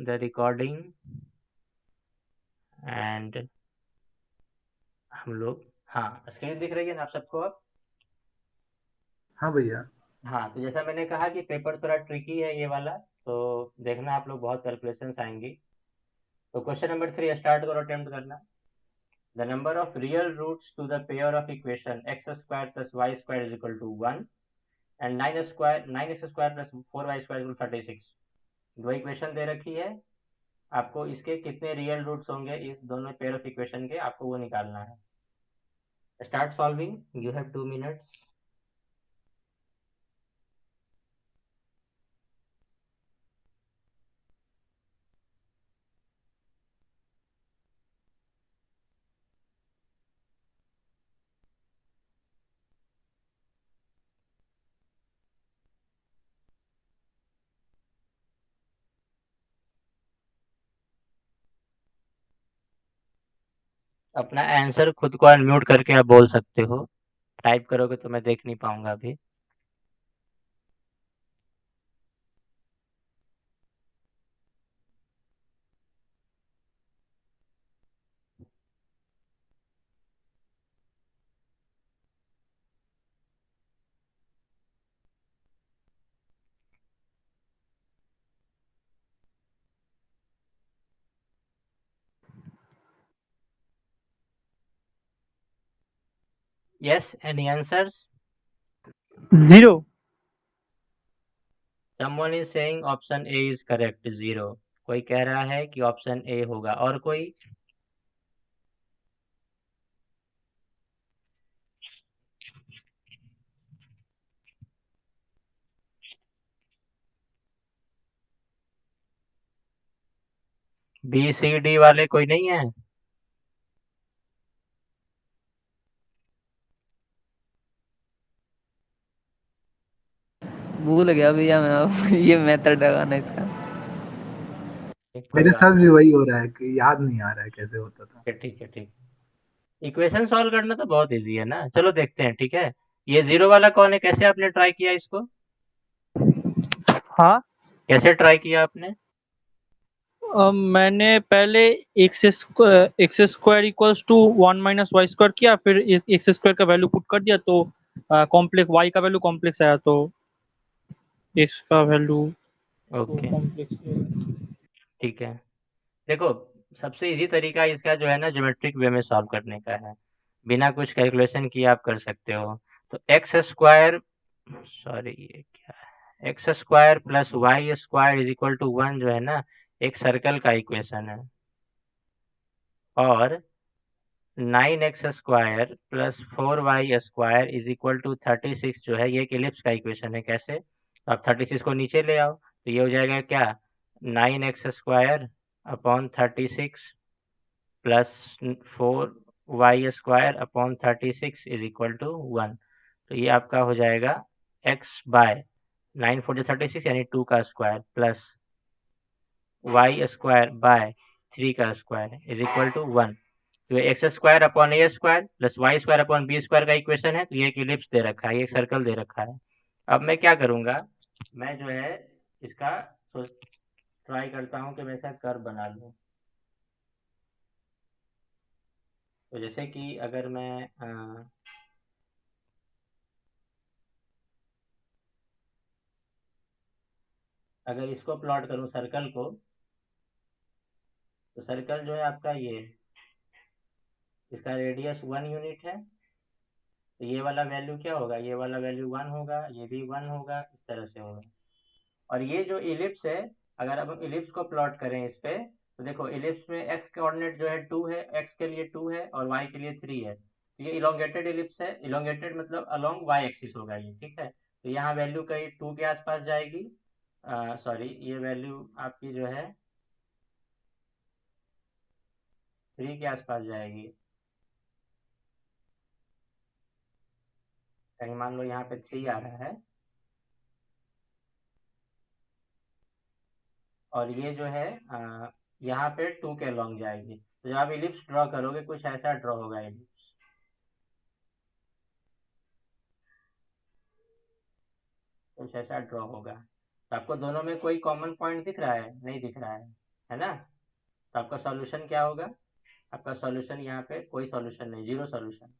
the recording and हम लोग, हाँ स्क्रीन दिख रही है ना आप सबको अब? हाँ भैया। हाँ, तो जैसा मैंने कहा कि पेपर थोड़ा ट्रिकी है ये वाला, तो देखना आप लोग बहुत कैलकुलेशंस आएंगी। तो क्वेश्चन नंबर 3 स्टार्ट करो, अटेम्प्ट करना। The number of real roots to the pair of equation x square plus Y square is equal to 1 and 9x square plus 4y square is 36। दो इक्वेशन दे रखी है, आपको इसके कितने रियल रूट्स होंगे इस दोनों पेयर ऑफ इक्वेशन के, आपको वो निकालना है। Start solving, you have 2 minutes। अपना आंसर खुद को अनम्यूट करके आप बोल सकते हो, टाइप करोगे तो मैं देख नहीं पाऊंगा अभी। Yes, any answers? Zero. Someone is saying option A is correct, 0। कोई कह रहा है कि ऑप्शन ए होगा, और कोई? बी सी डी वाले कोई नहीं है? भूल गया भैया मैं अब ये मेथड लगाना इसका। कोई मेरे बात साथ भी वही हो रहा है कि याद नहीं आ रहा है कैसे होता था। नहीं, ठीक है ठीक। इक्वेशन सॉल्व करना तो बहुत इजी है ना, चलो देखते हैं, ठीक है। ये जीरो वाला कौन है, कैसे आपने ट्राई किया इसको? हाँ। कैसे ट्राई किया आपने? मैंने पहले x square equals to 1 - y² किया, फिर एक्स स्क्वायर का वैल्यू पुट कर दिया तो कॉम्प्लेक्स y का वैल्यू कॉम्प्लेक्स आया, तो x का वैल्यू तो ओके, कॉम्प्लेक्स। ठीक है। देखो, सबसे इजी तरीका इसका जो है ना, ज्योमेट्रिक वे में सॉल्व करने का है, बिना कुछ कैलकुलेशन किए आप कर सकते हो। तो एक्स स्क्वायर, सॉरी ये क्या है, x square plus Y square is equal to 1 जो है ना, एक सर्कल का इक्वेशन है। और 9x square plus 4y square is equal to 36 जो है, ये एक इलिप्स का इक्वेशन है। कैसे? तो आप 36 को नीचे ले आओ, तो ये हो जाएगा क्या, 9x square upon 36 plus 4y square upon 36 is equal to 1। तो ये आपका हो जाएगा x बाय 9 4 36 यानी 2 का square plus Y square by 3 का स्क्वायर इज इक्वल टू 1। तो X square upon A square plus Y square upon B square का इक्वेशन है, तो ये एक इलिप्स दे रखा है, ये एक सर्कल दे रखा है। अब मैं क्या करूंगा, मैं जो है इसका ट्राई करता हूँ कि मैं इसका कर्व बना लूँ। तो जैसे कि अगर मैं अगर इसको प्लॉट करूँ सर्कल को, तो सर्कल जो है आपका ये, इसका रेडियस 1 यूनिट है, तो ये वाला वैल्यू क्या होगा, ये वाला वैल्यू 1 होगा, ये भी 1 होगा, इस तरह से होगा। और ये जो इलिप्स है, अगर अब हम इलिप्स को प्लॉट करें इस पे, तो देखो इलिप्स में एक्स कोऑर्डिनेट जो है 2 है, एक्स के लिए 2 है और वाई के लिए 3 है, तो ये इलोंगेटेड इलिप्स है। इलोंगेटेड मतलब अलोंग वाई एक्सिस होगा ये, ठीक है। तो यहाँ वैल्यू कहीं 2 के आसपास जाएगी, सॉरी ये वैल्यू आपकी जो है 3 के आसपास जाएगी। कहीं मान लो यहाँ पे 3 आ रहा है, और ये जो है यहाँ पे 2 के अलोंग जाएगी। तो जब आप इलिप्स ड्रॉ करोगे कुछ ऐसा ड्रॉ होगा इलिप्स, कुछ ऐसा ड्रॉ होगा। तो आपको दोनों में कोई कॉमन पॉइंट दिख रहा है, नहीं दिख रहा है? है ना। तो आपका सॉल्यूशन क्या होगा, आपका सॉल्यूशन यहाँ पे कोई सॉल्यूशन नहीं, जीरो सॉल्यूशन,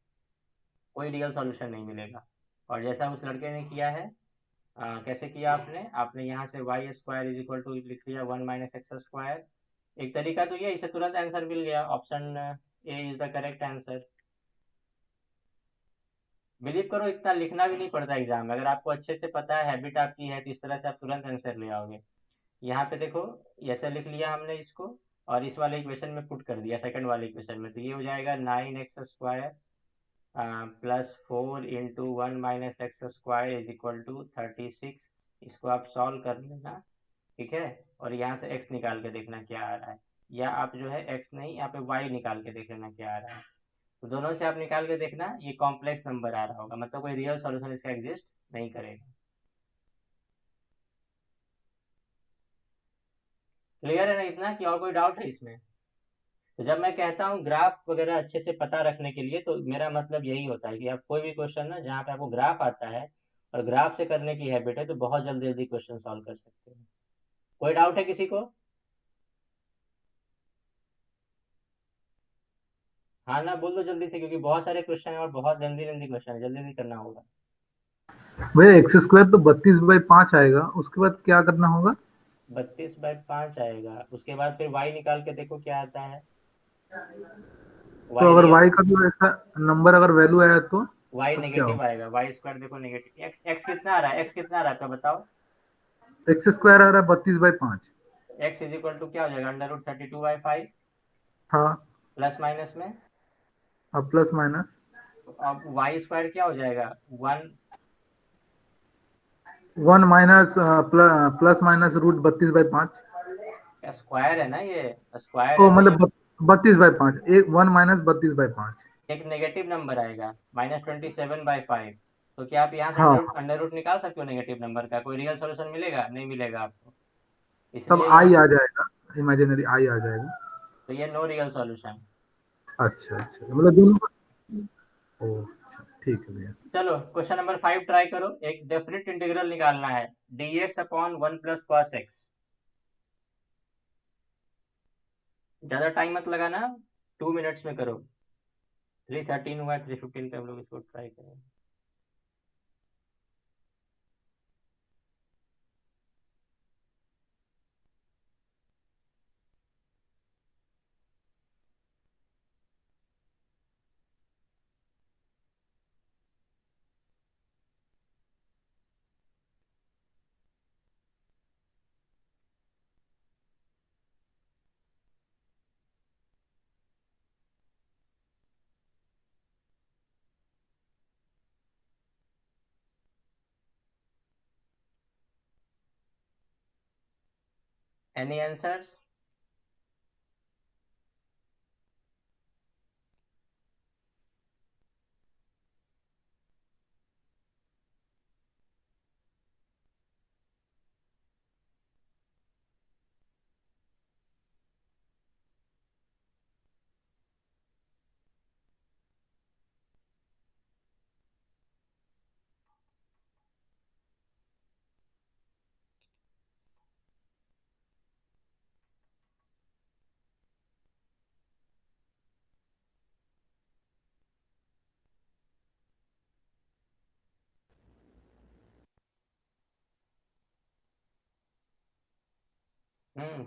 कोई रियल सॉल्यूशन नहीं मिलेगा। और जैसा उस लड़के ने किया है, कैसे किया आपने, आपने यहाँ से y square is equal to लिख लिया 1 - x²। एक तरीका तो ये, इसे तुरंत आंसर मिल गया, option A is the correct answer. Believe करो इतना लिखना भी नहीं पड़ता एग्जाम में, अगर आपको अच्छे से पता है, हैबिट आपकी है, तो इस तरह से आप तुरंत आंसर ले आओगे। यहाँ पे देखो, ऐसा लिख लिया हमने इसको, और इस वाले इक्वेशन में पुट कर दिया सेकंड वाले इक्वेशन में, तो ये हो जाएगा 9x² +4 × 1 - x² is equal to 36। इसको आप सॉल्व कर लेना, ठीक है। और यहाँ से x निकाल के देखना क्या आ रहा है, या आप जो है x नहीं, यहाँ पे y निकाल के देख लेना क्या आ रहा है। तो दोनों से आप निकाल के देखना, ये कॉम्प्लेक्स नंबर आ रहा होगा, मतलब कोई रियल सॉल्यूशन इसका एग्जिस्ट नहीं करेगा। क्लियर है ना इतना, कि और कोई डाउट है इसमें? तो जब मैं कहता हूँ ग्राफ वगैरह अच्छे से पता रखने के लिए, तो मेरा मतलब यही होता है कि आप कोई भी क्वेश्चन ना जहाँ पे आपको ग्राफ आता है और ग्राफ से करने की हैबिट है, तो बहुत जल्दी जल्दी क्वेश्चन सॉल्व कर सकते हैं। कोई डाउट है किसी को? हाँ ना, बोल दो जल्दी से, क्योंकि बहुत सारे क्वेश्चन है और बहुत लंबी लंबी क्वेश्चन है, जल्दी जल्दी करना होगा। भैया x² तो 32/5 आएगा, उसके बाद क्या करना होगा? 32/5 आएगा, उसके बाद फिर y निकाल के देखो क्या आता है। तो y अगर रियल, y का भी ऐसा नंबर अगर वैल्यू आया तो y तब क्या नेगेटिव होगा? आएगा, y² देखो नेगेटिव। x कितना आ रहा है, x कितना आ रहा है आपका बताओ। x² आ रहा है 32/5। x इज इक्वल टू क्या हो जाएगा, √32/5, हाँ। प्लस माइनस में। अब प्लस माइनस अब y² क्या हो जाएगा, 1। 1 माइनस प्लस माइनस √32/5। स्क्वायर है ना, ये स्क्वायर ओ है, तो ये मतलब 32/5, एक 1 माइनस 32/5। एक नेगेटिव नंबर आएगा, -27/5। तो क्या आप यहाँ से हाँ, अंडर रूट निकाल सकते हो नेगेटिव नंबर का, कोई रियल सोल्यूशन मिलेगा, नहीं मिलेगा आपको, तब इसलिए आई यहाँ, आ जाएगा, इमेजिनरी आई आ जाएगा। तो ये नो रियल सॉल्यूशन। अच्छा अच्छा, मतलब दोनों ओ अच्छा, ठीक है भैया। चलो क्वेश्चन नंबर 5 ट्राई करो, एक डेफिनेट इंटीग्रल निकालना है, dx/1 + cos x। ज्यादा टाइम मत लगाना, 2 मिनट्स में करो। 3:13 हुआ, 3:15 पे हम लोग इसको ट्राई करेंगे। Any answers?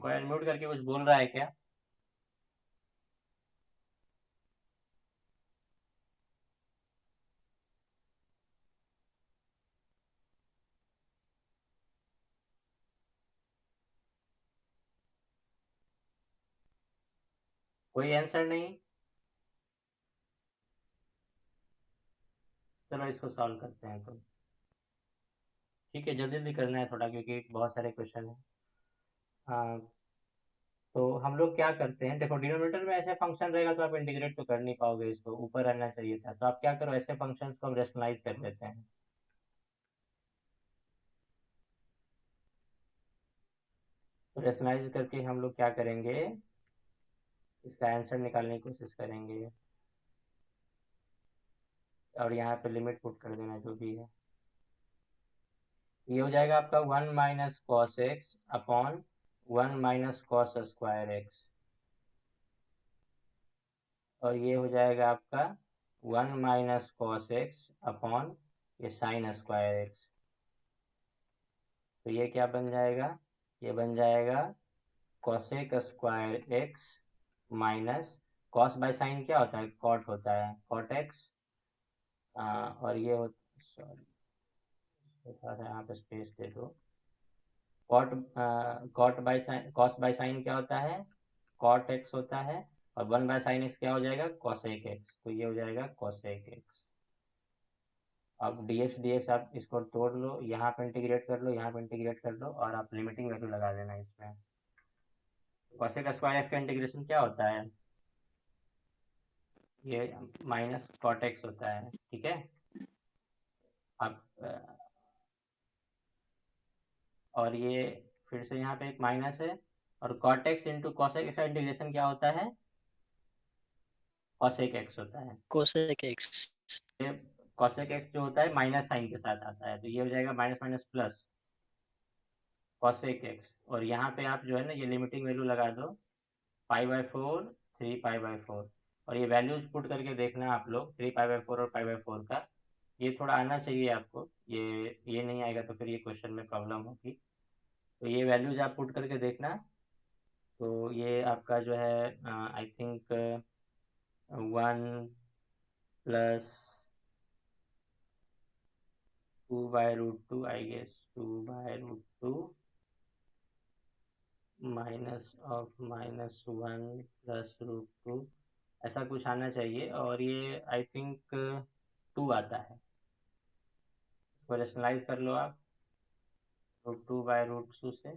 कोई अनम्यूट करके कुछ बोल रहा है क्या? कोई आंसर नहीं? चलो इसको सॉल्व करते हैं, तो ठीक है, जल्दी जल्दी करना है थोड़ा, क्योंकि बहुत सारे क्वेश्चन है। हाँ, तो हम लोग क्या करते हैं, देखो डिनोमिनेटर में ऐसे फंक्शन रहेगा तो आप इंटीग्रेट तो कर नहीं पाओगे, इसको ऊपर रहना चाहिए था, तो आप क्या करो, ऐसे फंक्शंस को हम रेशनलाइज कर लेते हैं। तो रेशनलाइज करके हम लोग क्या करेंगे, इसका आंसर निकालने की कोशिश करेंगे, और यहाँ पे लिमिट पुट कर देना जो भी है। ये हो जाएगा आपका 1 - cos x upon 1 minus cos square x, और ये हो जाएगा आपका 1 माइनस कॉस एक्स अपॉन ये साइन स्क्वायर एक्स। तो ये क्या बन जाएगा, ये बन जाएगा cosec square x minus cos by sine क्या होता है, कॉट होता है, कॉट एक्स। और ये हो, सॉरी थोड़ा सा यहाँ पे स्पेस दे दो। Cot cot by sine, cos by sine क्या होता है, कॉट एक्स होता है, और 1 बाय साइन एक्स क्या हो जाएगा, कॉसेक एक्स। तो ये हो जाएगा कॉसेक एक्स। अब dx dx आप इसको तोड़ लो, यहाँ पे इंटीग्रेट कर लो, यहाँ पे इंटीग्रेट कर लो, और आप लिमिटिंग वैल्यू लगा देना इसमें। कॉसेक स्क्वायर एक्स का इंटीग्रेशन क्या होता है, ये माइनस कॉट एक्स होता है, ठीक है। अब और ये फिर से यहाँ पे एक माइनस है, और cot x into cosec x का इंटीग्रेशन क्या होता है, कॉसेक एक्स होता है। Cosec x. ये कॉसेक एक्स जो होता है माइनस साइन के साथ आता है, तो ये हो जाएगा minus minus plus cosec x. और यहाँ पे आप जो है ना ये लिमिटिंग वैल्यू लगा दो, π/4 3π/4, और ये वैल्यूज पुट करके देखना आप लोग 3π/4 और π/4 का, ये थोड़ा आना चाहिए आपको, ये नहीं आएगा तो फिर ये क्वेश्चन में प्रॉब्लम होगी। तो ये वैल्यूज आप पुट करके देखना। तो ये आपका जो है I think 1 plus 2/√2, I guess 2/√2 minus of -1 plus √2, ऐसा कुछ आना चाहिए। और ये आई थिंक 2 आता है, इसको रेशनलाइज कर लो आप √2/√2 से।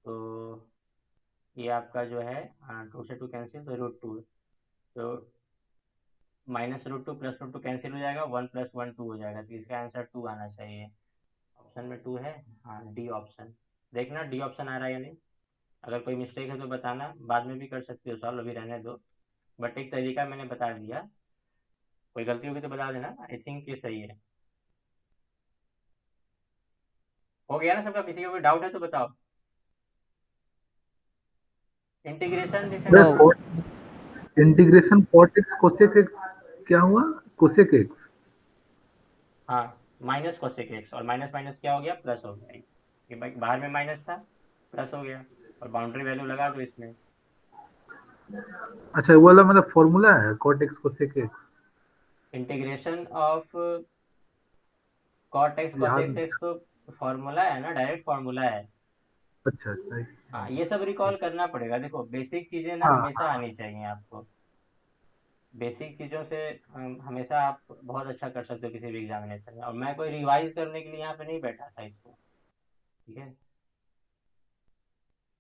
तो ये आपका जो है 2 से 2 कैंसिल, तो √2, तो -√2 प्लस √2 कैंसिल हो जाएगा, 1 + 1 2 हो जाएगा, तो इसका आंसर 2 आना चाहिए। ऑप्शन में 2 है, हाँ डी ऑप्शन। देखना डी ऑप्शन आ रहा है या नहीं, अगर कोई मिस्टेक है तो बताना, बाद में भी कर सकते हो सॉल्व, अभी रहने दो, बट एक तरीका मैंने बता दिया, कोई गलती होगी तो बता देना। आई थिंक ये सही है। हो गया ना सबका, किसी का कोई डाउट है तो बताओ। Integration no. Integration cot x cosec x क्या हुआ, कोसेक एक्स। हाँ, माइनस कोसेक एक्स, और माइनस माइनस क्या हो गया, प्लस हो गया, ये बाहर में माइनस था, प्लस हो गया, और बाउंड्री वैल्यू लगा दो इसमें। अच्छा वो वाला मतलब फॉर्मूला है cot x cosec x, integration of cot x याद कोसेक नहीं। एक्स तो फॉर्मूला है ना, डायरेक्ट फॉर्मूला है। अच्छा अच्छा। हाँ, ये सब रिकॉल करना पड़ेगा, देखो बेसिक चीजें ना हाँ हमेशा हाँ। आनी चाहिए आपको। बेसिक चीज़ों से हमेशा आप बहुत अच्छा कर सकते हो किसी भी एग्जामिनेशन में, और मैं कोई रिवाइज करने के लिए यहाँ पे नहीं बैठा था इसको, ठीक है।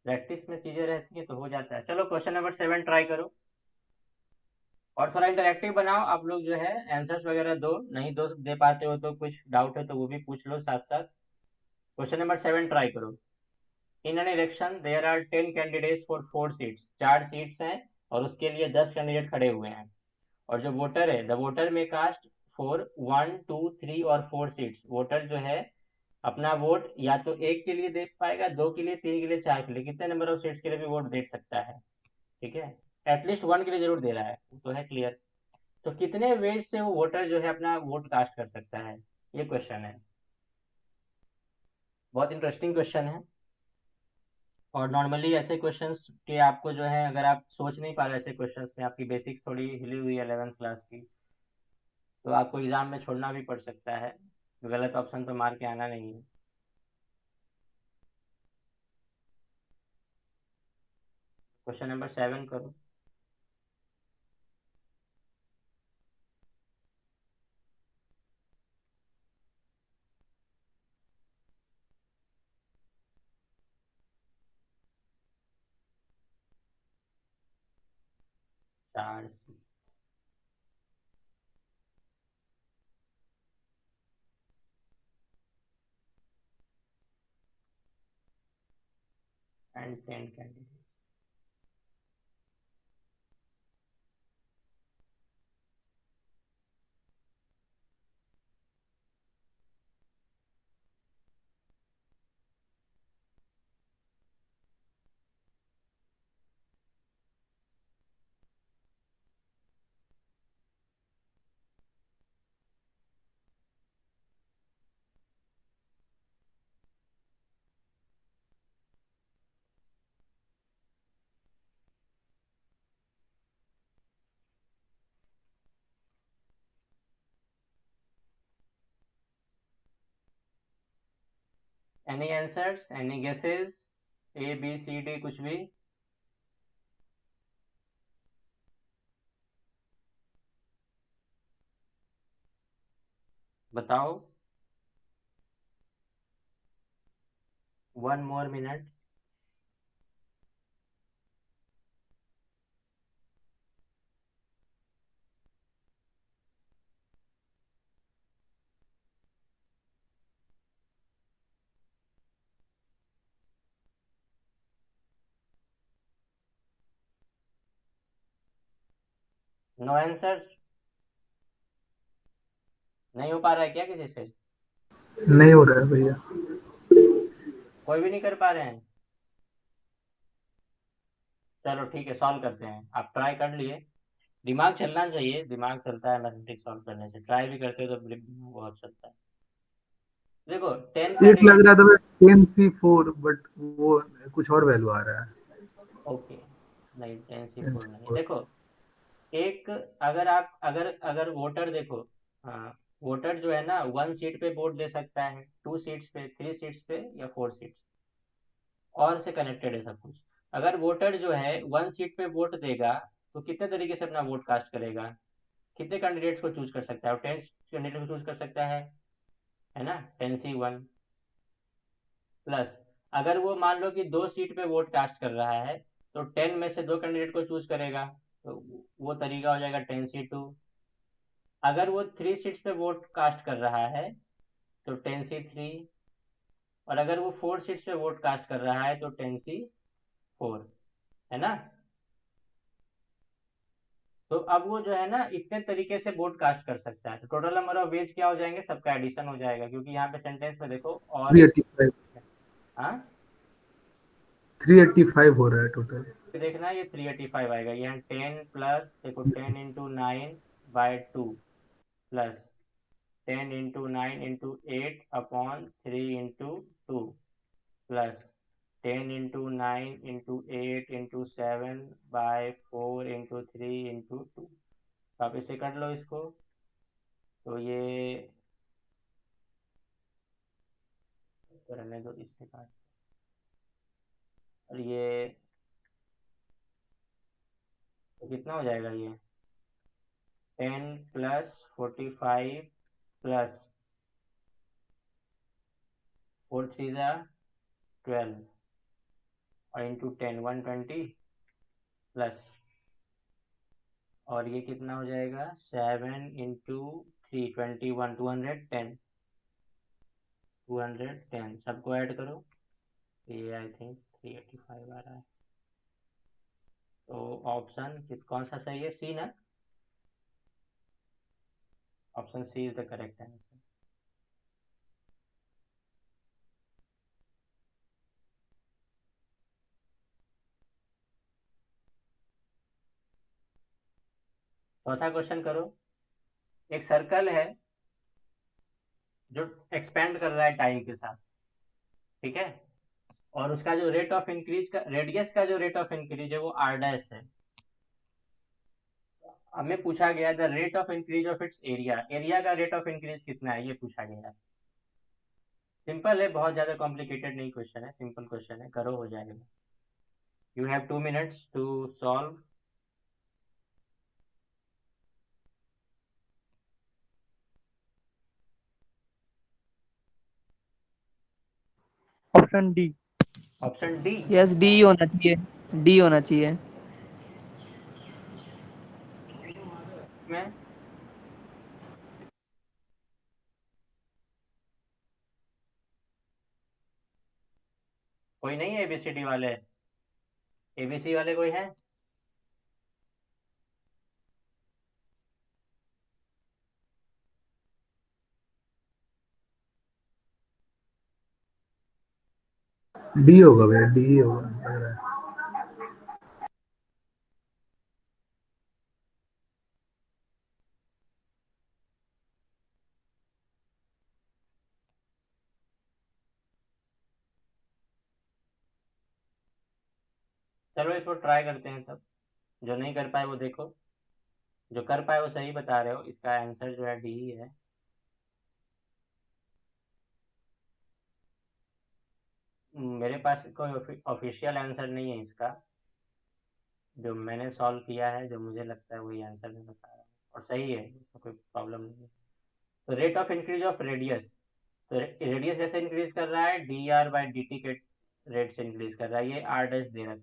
प्रैक्टिस में चीज़ें रहती हैं तो हो जाता है। चलो क्वेश्चन नंबर 7 ट्राई करो, और थोड़ा इंटरेक्टिव बनाओ आप लोग, जो है आंसर्स वगैरह दो, नहीं दो दे पाते हो तो कुछ डाउट है तो वो भी पूछ लो साथ साथ। क्वेश्चन नंबर 7 ट्राई करो। In an election there are 10 candidates for 4 seats, 4 seats हैं और उसके लिए 10 कैंडिडेट खड़े हुए हैं, और जो वोटर है, द वोटर में कास्ट फॉर 1 2 3 और 4 सीट्स। वोटर जो है अपना वोट या तो एक के लिए दे पाएगा, दो के लिए, तीन के लिए, चार के लिए, कितने नंबर ऑफ सीट्स के लिए भी वोट दे सकता है, ठीक है। एटलीस्ट 1 के लिए जरूर दे रहा है, तो है क्लियर। तो कितने वेज से वो वोटर जो है अपना वोट कास्ट कर सकता है, ये क्वेश्चन है। बहुत इंटरेस्टिंग क्वेश्चन है, और नॉर्मली ऐसे क्वेश्चंस के आपको जो है, अगर आप सोच नहीं पा रहे ऐसे क्वेश्चंस में, आपकी बेसिक्स थोड़ी हिली हुई है 11th क्लास की, तो आपको एग्जाम में छोड़ना भी पड़ सकता है, गलत ऑप्शन तो मार के आना नहीं है। क्वेश्चन नंबर 7 करो। चार and 10 candidate. Any answers, any guesses? A B C D कुछ भी? बताओ। 1 more minute. No answers? नहीं हो पा रहा है क्या किसी से? नहीं हो रहा है भैया। कोई भी नहीं कर पा रहे हैं? चलो ठीक है, सॉल्व करते हैं। आप ट्राई कर लिए, दिमाग चलना चाहिए, दिमाग चलता है मैथमेटिक्स सॉल्व करने से। ट्राई भी करते हो तो दिमाग बहुत चलता है। देखो 10 का एक लग रहा था 10C4, बट वो कुछ और वैल्यू आ रहा है। ओके, नहीं 10C4 नहीं। 10C4। देखो एक, अगर आप अगर अगर वोटर देखो, हाँ, वोटर जो है ना 1 सीट पे वोट दे सकता है, 2 सीट्स पे, 3 सीट्स पे, या 4 सीट्स, और से कनेक्टेड है सब कुछ। अगर वोटर जो है 1 सीट पे वोट देगा तो कितने तरीके से अपना वोट कास्ट करेगा? कितने कैंडिडेट्स को चूज कर सकता है? 10 कैंडिडेट को चूज कर सकता है ना, 10C1 प्लस। अगर वो मान लो कि 2 सीट पे वोट कास्ट कर रहा है तो 10 में से 2 कैंडिडेट को चूज करेगा, तो वो तरीका हो जाएगा 10C2। अगर वो 3 सीट्स पे वोट कास्ट कर रहा है तो 10C3। और अगर वो 4 सीट्स पे वोट कास्ट कर रहा है तो 10C4, है ना। तो अब वो जो है ना इतने तरीके से वोट कास्ट कर सकता है, तो टोटल नंबर ऑफ वेज क्या हो जाएंगे, सबका एडिशन हो जाएगा, क्योंकि यहाँ पे सेंटेंस में देखो और एक। 385। हाँ, 385 हो रहा है टोटल। ये देखना ये 385 आएगा। ये 10 प्लस, देखो 10 × 9/2 प्लस 10 × 9 × 8/3 × 2 प्लस 10 × 9 × 8 × 7/4 × 3 × 2। आप इसे कर लो इसको, तो ये रहने दो, इससे काट। और ये तो कितना हो जाएगा ये? 10 + 45 प्लस 4 3 12, और इंटू 10 120 प्लस, और ये कितना हो जाएगा 7 × 3 21 210। 210 सबको ऐड करो, ये आई थिंक 385 आ रहा है। तो ऑप्शन कौन सा सही है? सी ना? Option C is the correct answer. चौथा क्वेश्चन करो। एक सर्कल है जो एक्सपेंड कर रहा है टाइम के साथ, ठीक है, और उसका जो रेट ऑफ इंक्रीज का, रेडियस का जो रेट ऑफ इंक्रीज है वो आर डैश है। हमें पूछा गया the rate of increase of its area, area का रेट ऑफ इंक्रीज कितना है ये पूछा गया है। सिंपल है, बहुत ज्यादा कॉम्प्लिकेटेड नहीं क्वेश्चन है, सिंपल क्वेश्चन है, करो हो जाएगा। You have 2 minutes to solve. Option D. Option D? Yes, D होना चाहिए। डी होना चाहिए। में कोई नहीं है एबीसीडी वाले? एबीसी वाले कोई है? डी होगा भैया, डी ही होगा लग रहा है। चलो इसको ट्राई करते हैं तब। जो नहीं कर पाए वो देखो, जो कर पाए वो सही बता रहे हो, इसका आंसर जो है डी ही है। मेरे पास कोई ऑफिशियल आंसर नहीं है इसका। जो मैंने सॉल्व किया है, जो मुझे लगता है वही आंसर मैं बता रहा हूँ, और सही है, इसमें कोई प्रॉब्लम नहीं है। तो rate of increase of radius, तो रेडियस जैसे इंक्रीज कर रहा है, D R by D T के रेट से इंक्रीज कर रहा है, ये आर डैश दे रखा है।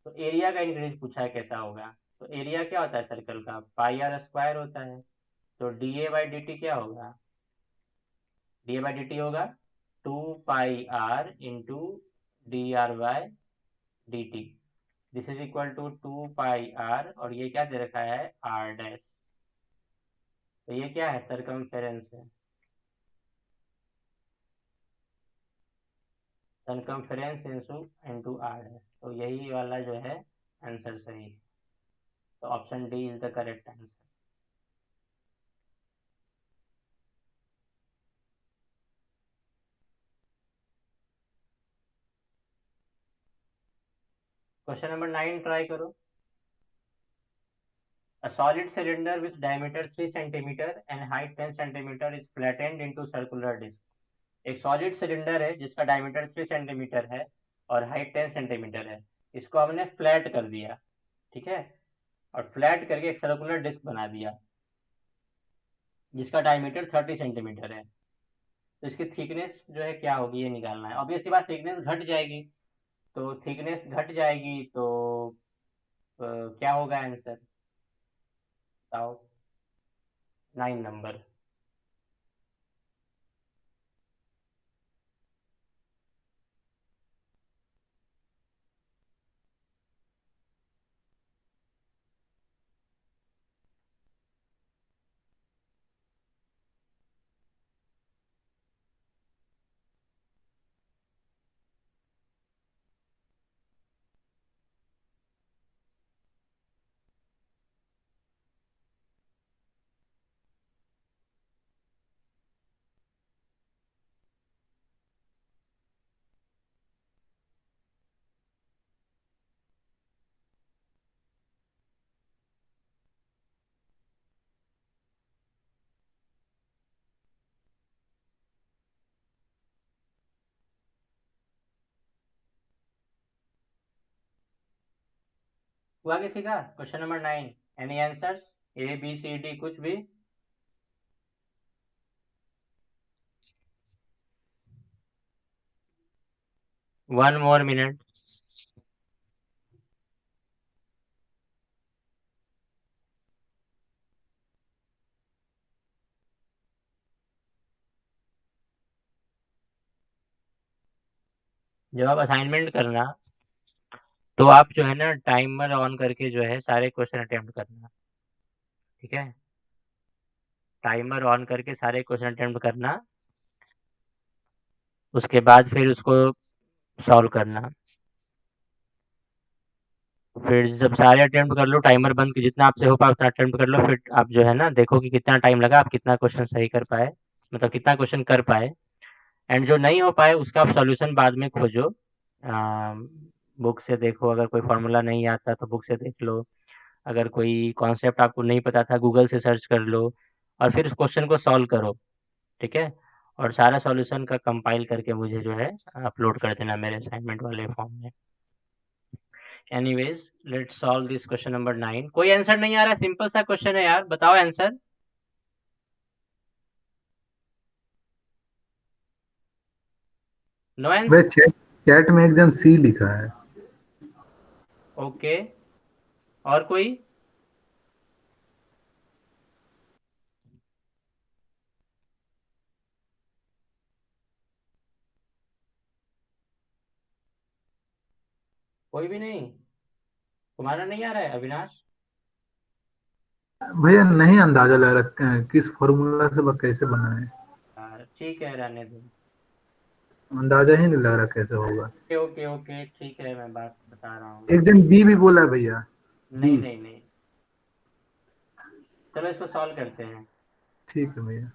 तो एरिया का इंक्रीज पूछा है कैसा होगा। तो एरिया क्या होता है सर्कल का, पाई आर स्क्वायर होता है। तो D A by D T क्या होगा, D A by D T होगा 2 pi R into D R by D T. This is equal to 2 pi R, और ये क्या दे रखा है, आर डैश। तो ये क्या है, सरकमफेरेंस है, सरकमफेरेंस इंटू आर डैश। तो यही वाला जो है आंसर सही है। तो option D is the correct answer. Question number 9 try करो। A solid cylinder with diameter 3 centimeter and height 10 centimeter is flattened into circular disc. एक सॉलिड सिलेंडर है जिसका डायमीटर 3 सेंटीमीटर है और हाइट 10 सेंटीमीटर है। इसको हमने फ्लैट कर दिया, ठीक है, और फ्लैट करके एक सर्कुलर डिस्क बना दिया जिसका डायमीटर 30 सेंटीमीटर है। तो इसकी थिकनेस जो है क्या होगी ये निकालना है। ऑब्वियसली बात, थिकनेस घट जाएगी, तो थिकनेस घट जाएगी तो क्या होगा आंसर बताओ, 9 नंबर। हुआ किसी का question number 9? Any answers, A B C D कुछ भी? One more minute. जब आप असाइनमेंट करना तो आप जो है ना टाइमर ऑन करके जो है सारे क्वेश्चन अटेम्प्ट करना, ठीक है, टाइमर ऑन करके सारे क्वेश्चन अटेम्प्ट करना, उसके बाद फिर उसको सॉल्व करना। फिर जब सारे अटेम्प्ट कर लो, टाइमर बंद, जितना आपसे हो पाए उतना अटेम्प्ट कर लो, फिर आप जो है ना देखो कि कितना टाइम लगा, आप कितना क्वेश्चन सही कर पाए, मतलब कितना क्वेश्चन कर पाए। एंड जो नहीं हो पाए उसका आप सॉल्यूशन बाद में खोजो, बुक से देखो, अगर कोई फार्मूला नहीं आता तो बुक से देख लो, अगर कोई कॉन्सेप्ट आपको नहीं पता था गूगल से सर्च कर लो, और फिर उस क्वेश्चन को सॉल्व करो, ठीक है, और सारा सॉल्यूशन का कंपाइल करके मुझे जो है अपलोड कर देना मेरे असाइनमेंट वाले फॉर्म में। Anyways, let's solve this question number 9। कोई आंसर नहीं आ रहा, सिंपल सा क्वेश्चन है यार, बताओ आंसर। नो वह आंसर। चैट चैट में एक जन सी लिखा है। ओके, और कोई? कोई भी नहीं? तुम्हारा नहीं आ रहा है अविनाश? भैया नहीं अंदाजा लग रखते हैं किस फॉर्मूला से वह कैसे बना है। यार ठीक है, रहने दो। अंदाजा ही नहीं लग रहा कैसे होगा। ओके ओके ओके, ठीक है, मैं बात बता रहा हूँ। एक जन बी भी बोला है भैया। नहीं बी। नहीं नहीं, चलो इसको सॉल्व करते हैं। ठीक है भैया।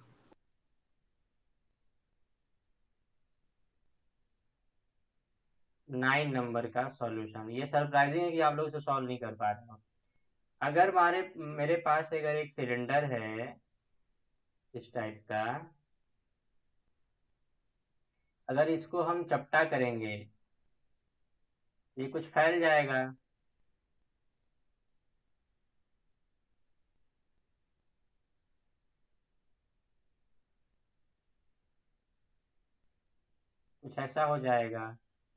9 नंबर का सॉल्यूशन, ये सरप्राइजिंग है कि आप लोग इसे सॉल्व नहीं कर पा रहे हो। अगर मेरे पास अगर एक सिलेंडर है इस टाइप का, अगर इसको हम चपटा करेंगे ये कुछ फैल जाएगा। कुछ ऐसा हो जाएगा,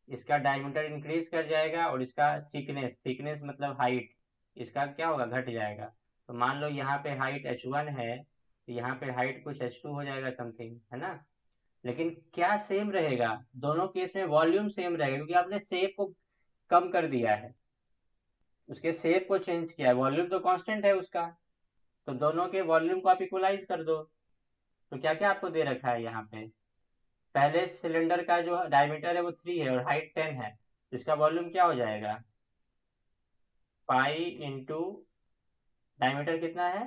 इसका डायमीटर इंक्रीज कर जाएगा और इसका थिकनेस, थिकनेस मतलब हाइट, इसका क्या होगा, घट जाएगा। तो मान लो यहाँ पे हाइट h1 है तो यहाँ पे हाइट कुछ h2 हो जाएगा समथिंग, है ना। लेकिन क्या सेम रहेगा, दोनों केस में वॉल्यूम सेम रहेगा क्योंकि आपने शेप को कम कर दिया है, उसके शेप को चेंज किया है, वॉल्यूम तो कांस्टेंट है उसका। तो दोनों के वॉल्यूम को आप इक्वलाइज कर दो। तो क्या क्या आपको दे रखा है यहाँ पे, पहले सिलेंडर का जो डायमीटर है वो 3 है और हाइट 10 है, इसका वॉल्यूम क्या हो जाएगा, पाई इंटू डायमीटर कितना है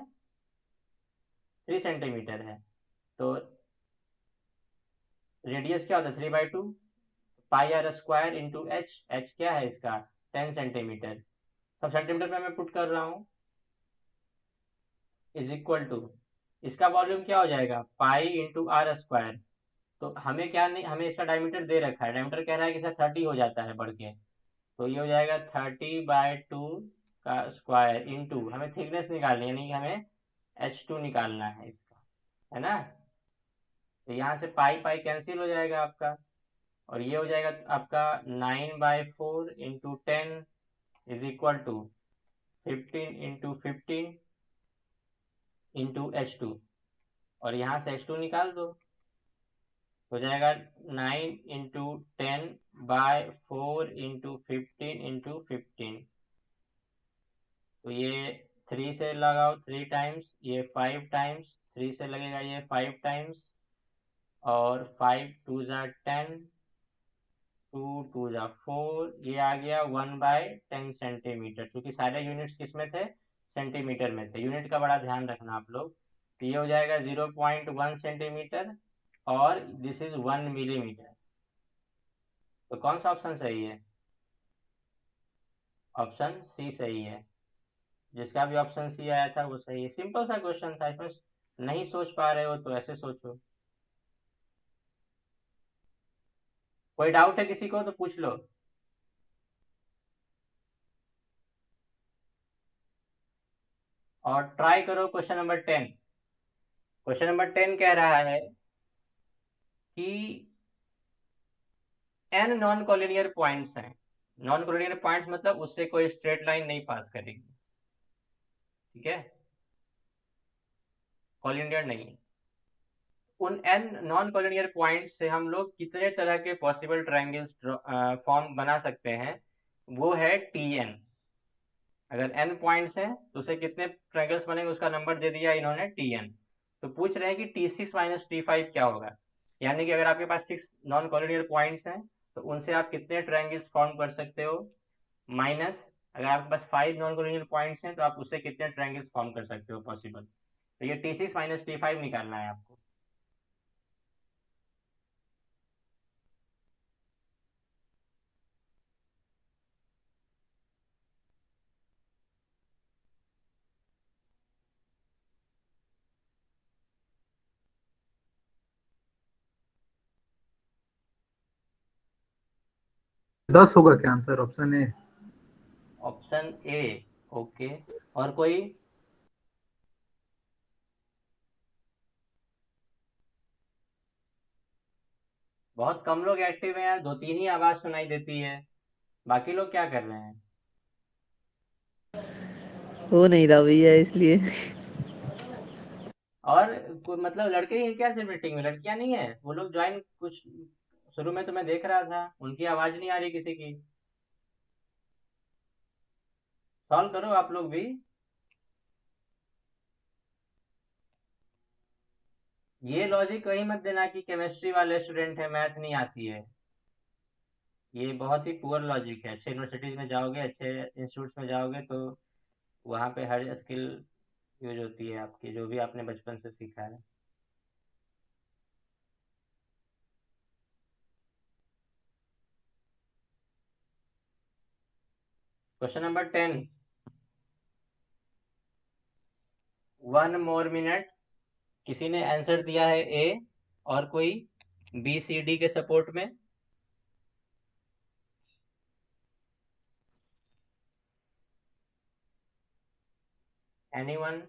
3 सेंटीमीटर है, तो रेडियस क्या होता है 3/2, pi R square into H, H क्या है इसका 10 सेंटीमीटर, सब सेंटीमीटर में मैं पुट कर रहा हूँ, इज इक्वल टू इसका वॉल्यूम क्या हो जाएगा पाई इंटू आर स्क्वायर। तो हमें क्या नहीं, हमें इसका डायमीटर दे रखा है, डायमीटर कह रहा है कि सर 30 हो जाता है बढ़ के, तो ये हो जाएगा 30/2 का स्क्वायर इंटू, हमें थिकनेस निकालनी है, यानी कि हमें h2 निकालना है इसका, है ना। तो यहाँ से पाई पाई कैंसिल हो जाएगा आपका, और ये हो जाएगा आपका 9/4 into 10 is equal to 15 into h2, और यहाँ से h2 निकाल दो, हो जाएगा 9 × 10/4 इंटू 15 तो ये 3 से लगाओ 3 टाइम्स, ये 5 टाइम्स, 3 से लगेगा ये 5 टाइम्स, और 5 2 ज़ा 10, 2 2 ज़ा 4, ये आ गया 1/10 सेंटीमीटर, क्योंकि सारे यूनिट्स किस में थे, सेंटीमीटर में थे, यूनिट का बड़ा ध्यान रखना आप लोग। तो ये हो जाएगा 0.1 सेंटीमीटर और दिस इज 1 मिलीमीटर। तो कौन सा ऑप्शन सही है, ऑप्शन सी सही है, जिसका भी ऑप्शन सी आया था वो सही है। सिंपल सा क्वेश्चन था, इसमें नहीं सोच पा रहे हो तो ऐसे सोचो। कोई डाउट है किसी को तो पूछ लो। और ट्राई करो क्वेश्चन नंबर 10। क्वेश्चन नंबर 10 कह रहा है कि n नॉन कोलिनियर पॉइंट्स हैं, नॉन कोलिनियर पॉइंट्स मतलब उससे कोई स्ट्रेट लाइन नहीं पास करेगी, ठीक है, कोलिनियर नहीं। उन n नॉन कोलिनियर पॉइंट से हम लोग कितने तरह के पॉसिबल ट्रायंगल्स फॉर्म बना सकते हैं, वो है Tn। अगर n पॉइंट्स हैं तो उसे कितने ट्रायंगल्स बनेंगे उसका नंबर दे दिया इन्होंने Tn। तो पूछ रहे हैं कि T6 माइनस T5 क्या होगा, यानी कि अगर आपके पास 6 नॉन कोलिनियर पॉइंट्स हैं तो उनसे आप कितने ट्रायंगल्स फॉर्म कर सकते हो, माइनस अगर आपके पास 5 नॉन कोलिनियर पॉइंट्स हैं तो आप उससे कितने ट्रायंगल्स फॉर्म कर सकते हो पॉसिबल। तो ये T6 माइनस T5 निकालना है आपको। दस होगा क्या answer, option A. Option A, okay. और कोई, बहुत कम लोग एक्टिव हैं यार, 2-3 ही आवाज सुनाई देती है, बाकी लोग क्या कर रहे हैं। हो नहीं रहा भैया इसलिए। और कोई मतलब लड़के ही हैं क्या सिर्फ मीटिंग में, लड़कियां नहीं है, वो लोग ज्वाइन कुछ शुरू में तो मैं देख रहा था, उनकी आवाज नहीं आ रही किसी की। सॉल्व करो आप लोग भी। ये लॉजिक वही मत देना कि केमिस्ट्री वाले स्टूडेंट है मैथ नहीं आती है, ये बहुत ही पुअर लॉजिक है। अच्छे यूनिवर्सिटीज में जाओगे, अच्छे इंस्टीट्यूट्स में जाओगे तो वहाँ पे हर स्किल यूज होती है आपकी, जो भी आपने बचपन से सीखा है। क्वेश्चन नंबर 10, 1 मोर मिनट, किसी ने आंसर दिया है ए और कोई बी सी डी के सपोर्ट में। एनीवन?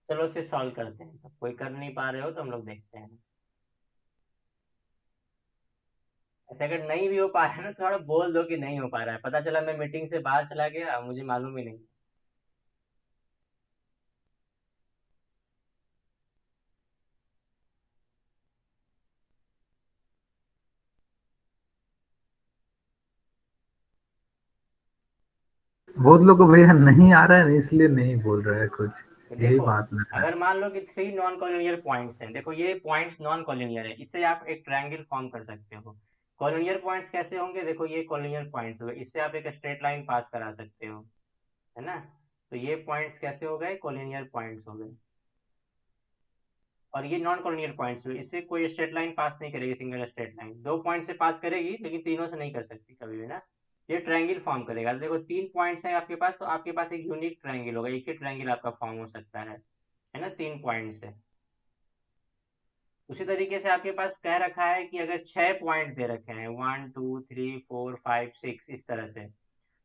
चलो इसे सॉल्व करते हैं, कोई कर नहीं पा रहे हो तो हम लोग देखते हैं। ऐसे अगर नहीं भी हो पा रहा है ना, थोड़ा बोल दो कि नहीं हो पा रहा है, पता चला मैं मीटिंग से बाहर चला गया, मुझे मालूम ही नहीं। बहुत लोग को भैया नहीं आ रहा है ना, इसलिए नहीं बोल रहा है कुछ, तो यही देखो, बात लग रहा अगर मान लो कि 3 नॉन कॉलिनियर पॉइंट्स हैं, देखो ये पॉइंट्स नॉन कॉलिनियर है, इससे आप एक ट्रायंगल फॉर्म कर सकते हो। कॉलिनियर पॉइंट्स कैसे होंगे? देखो ये कॉलिनियर पॉइंट्स हो गए, इससे आप एक स्ट्रेट लाइन पास करा सकते हो, है ना। तो ये पॉइंट्स कैसे हो गए? कॉलिनियर पॉइंट्स हो गए। और ये नॉन कॉलिनियर पॉइंट्स हुए, इससे कोई स्ट्रेट लाइन पास नहीं करेगी, सिंगल स्ट्रेट लाइन 2 पॉइंट से पास करेगी, लेकिन तीनों से नहीं कर सकती कभी भी ना। ये ट्रायंगल फॉर्म करेगा। देखो 3 पॉइंट्स हैं आपके पास, तो आपके पास एक यूनिक ट्रायंगल होगा, एक ही ट्रायंगल आपका फॉर्म हो सकता है ना, 3 पॉइंट से। उसी तरीके से आपके पास कह रखा है कि अगर 6 पॉइंट दे रखे हैं, 1 2 3 4 5 6 इस तरह से,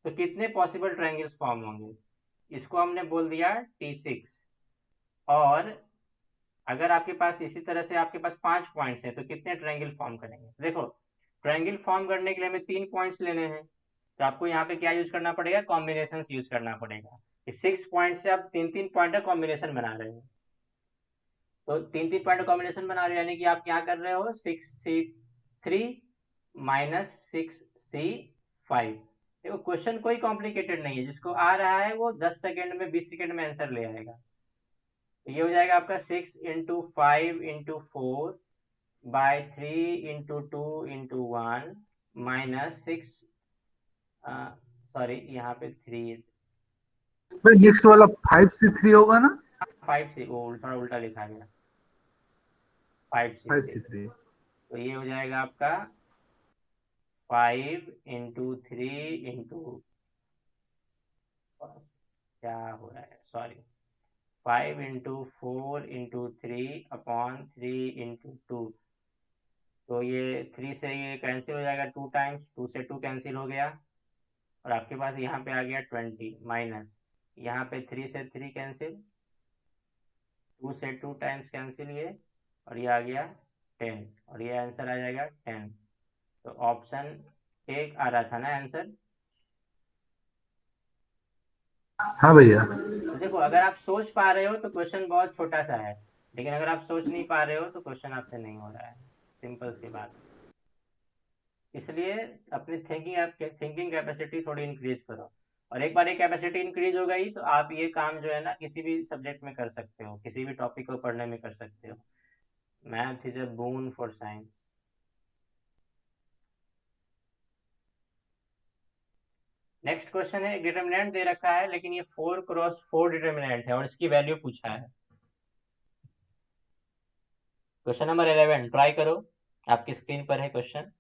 तो कितने पॉसिबल ट्रायंगल्स फॉर्म होंगे? इसको हमने बोल दिया T6। और अगर आपके पास इसी तरह से आपके पास 5 पॉइंट्स हैं, तो कितने ट्रायंगल फॉर्म करेंगे? देखो, ट्रायंगल फॉर्म करने के लिए हमें 3 पॉइंट्स लेने हैं, तो आपको यहाँ पे क्या यूज करना पड़ेगा? कॉम्बिनेशन यूज करना पड़ेगा। इस 6 पॉइंट से आप 3 3 पॉइंट का कॉम्बिनेशन बना रहे हो, तो 3 3 पॉइंट का कॉम्बिनेशन बना रहे हो, यानी कि आप क्या कर रहे हो? 6C3 minus 6C5। देखो क्वेश्चन कोई कॉम्प्लिकेटेड नहीं है, जिसको आ रहा है वो 10 सेकेंड में 20 सेकेंड में आंसर ले आएगा। तो ये हो जाएगा आपका 6 × 5 × 4 बाय 3 × 2 × 1 माइनस 6, सॉरी यहाँ पे 3, है। भाई नेक्स्ट वाला 5C3 होगा ना? 5 से वो थोड़ा उल्टा लिखा गया, 5 6 5C3। तो ये हो जाएगा आपका 5 × 3 क्या हो रहा है, सॉरी, 5 × 4 × 3 अपॉन 3 × 2। तो ये 3 से ये कैंसिल हो जाएगा, 2 टाइम्स, 2 से 2 कैंसिल हो गया, और आपके पास यहाँ पे आ गया 20 माइनस, यहाँ पे 3 से 3 कैंसिल, 2 से 2 टाइम्स कैंसिल ये, और ये आ गया 10, और ये आंसर आ जाएगा 10। तो ऑप्शन एक आ रहा था ना आंसर। हाँ भैया। तो देखो, अगर आप सोच पा रहे हो तो क्वेश्चन बहुत छोटा सा है, लेकिन अगर आप सोच नहीं पा रहे हो तो क्वेश्चन आपसे नहीं हो रहा है, सिंपल सी बात। इसलिए अपनी थिंकिंग कैपेसिटी थोड़ी इंक्रीज करो, और एक बार ये कैपेसिटी इंक्रीज हो गई तो आप ये काम जो है ना किसी भी सब्जेक्ट में कर सकते हो, किसी भी टॉपिक को पढ़ने में कर सकते हो। Math is a boon for science. Next question है, डिटर्मिनेंट दे रखा है, लेकिन ये 4 × 4 डिटर्मिनेंट है और इसकी वैल्यू पूछा है। क्वेश्चन नंबर 11 ट्राई करो, आपकी स्क्रीन पर है क्वेश्चन।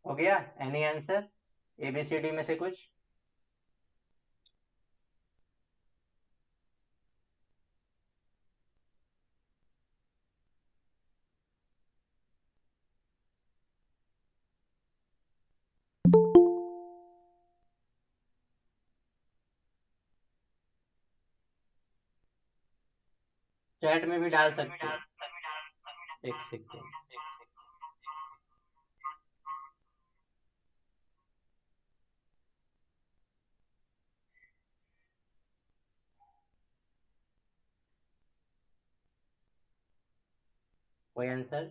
हो गया? एनी आंसर ABCD में से कुछ? चैट में भी डाल सकते हो, एक सेकेंड। कोई answer?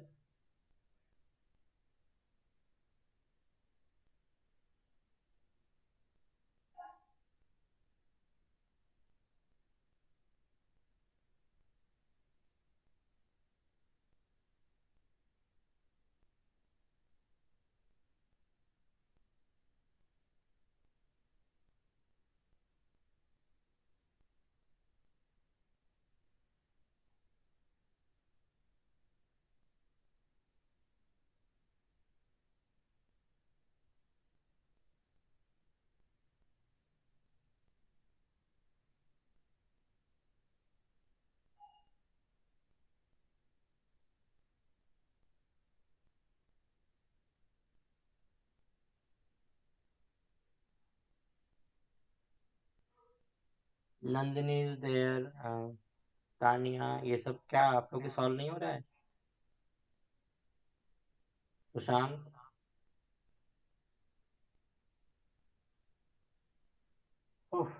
Nandini is there, Tania, ये सब क्या आप लोग के सॉल्व नहीं हो रहा है? सुशांत? उफ,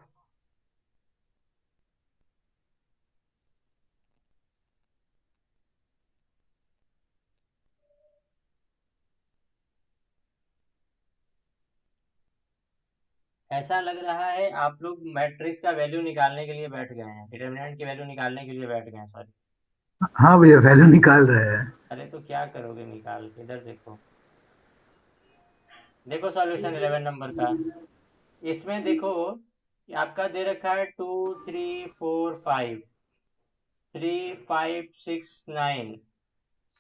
ऐसा लग रहा है आप लोग मैट्रिक्स का वैल्यू निकालने के लिए बैठ गए हैं, डिटर्मिनेंट की वैल्यू निकालने के लिए बैठ गए हैं, सॉरी। हाँ भैया वैल्यू निकाल रहे हैं। अरे तो क्या करोगे निकाल के? इधर देखो, देखो सॉल्यूशन 11 नंबर का। इसमें देखो कि आपका दे रखा है 2 3 4 5, 3 5 6 9,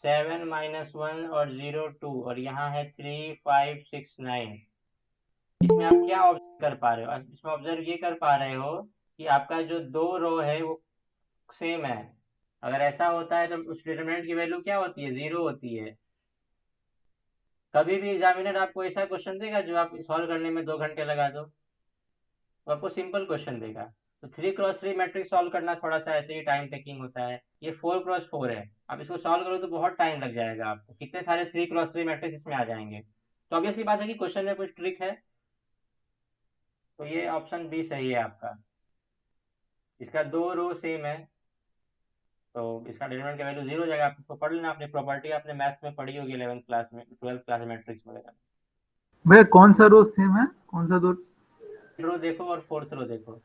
7 - 1 और 0 2, और यहाँ है 3 5 6 9। इसमें आप क्या ऑब्जर्व कर पा रहे हो? इसमें ऑब्जर्व ये कर पा रहे हो कि आपका जो दो रो है वो सेम है। अगर ऐसा होता है तो उस डिटरमिनेंट की वैल्यू क्या होती है? 0 होती है। कभी भी एग्जामिनर आपको ऐसा क्वेश्चन देगा जो आप सॉल्व करने में 2 घंटे लगा दो, तो आपको सिंपल क्वेश्चन देगा। तो 3 × 3 मैट्रिक्स सॉल्व करना थोड़ा सा ऐसे ही टाइम टेकिंग होता है। ये 4 × 4 है, आप इसको सॉल्व करो तो बहुत टाइम लग जाएगा आपको, कितने सारे 3 × 3 मैट्रिक्स इसमें आ जाएंगे। तो ऑब्वियसली बात है कि क्वेश्चन में कुछ ट्रिक है। तो ये ऑप्शन बी सही है आपका। इसका दो रो सेम है, तो इसका डिटरमिनेंट का वैल्यू 0 हो जाएगा। आप इसको पढ़ लेना, अपनी प्रॉपर्टी आपने मैथ्स में पढ़ी होगी 11th क्लास में, 12th क्लास में, मैट्रिक्स वगैरह। भैया कौन सा रो सेम है, कौन सा दो? रो देखो और फोर्थ रो देखो।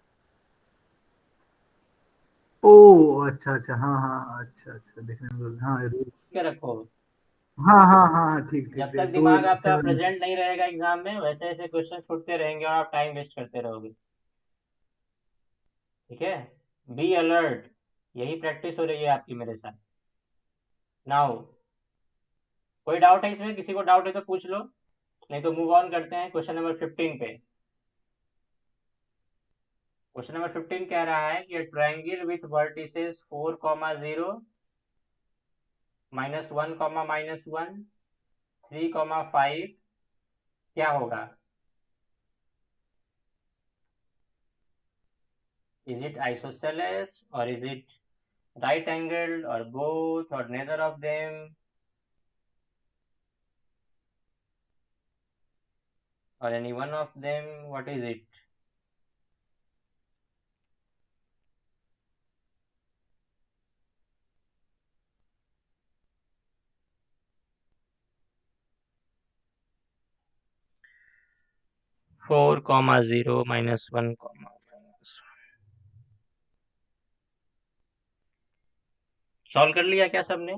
ओ अच्छा अच्छा, हाँ हाँ हाँ, अच्छा अच्छा, देखने में हाँ क्या रखो, हाँ हाँ हाँ हाँ, ठीक ठीक जब तक ठीक, दिमाग दो आपका सेवन। प्रेजेंट नहीं रहेगा एग्जाम में, वैसे ऐसे क्वेश्चन छूटते रहेंगे और आप टाइम वेस्ट करते रहोगे। ठीक है, बी अलर्ट। यही प्रैक्टिस हो रही है आपकी मेरे साथ। नाउ, कोई डाउट है इसमें? किसी को डाउट है तो पूछ लो, नहीं तो मूव ऑन करते हैं क्वेश्चन नंबर 15 पे। क्वेश्चन नंबर 15 कह रहा है कि ट्रायंगल विथ वर्टिसेस 4, 0, -1, -1, 3, 5 क्या होगा? Is it isosceles, or is it right angled, or both, or neither of them, or any one of them? What is it? Four comma 0 -1 comma -1। Solve कर लिया क्या सबने?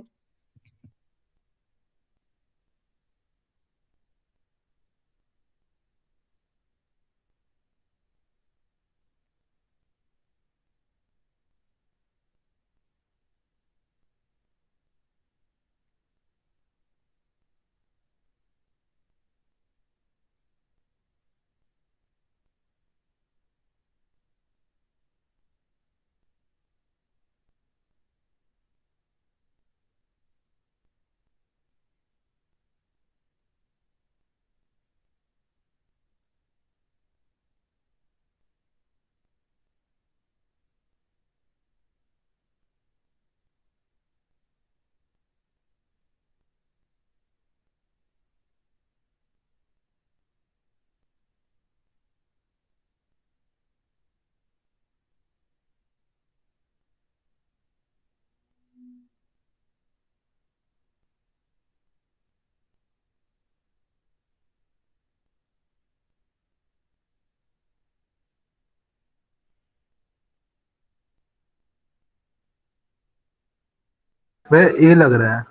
वह ए लग रहा है।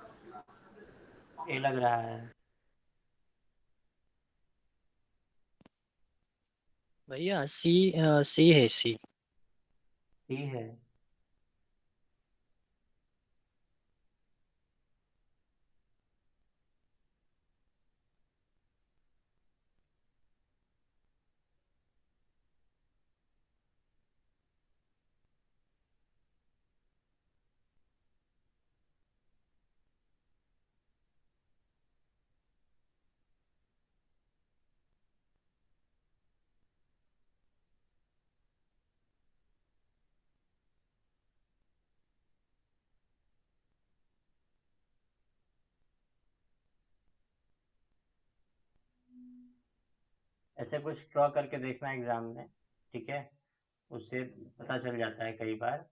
ए लग रहा है। भैया सी है सी। सी है। ऐसे कुछ ड्रॉ करके देखना एग्जाम में, ठीक है, उससे पता चल जाता है कई बार।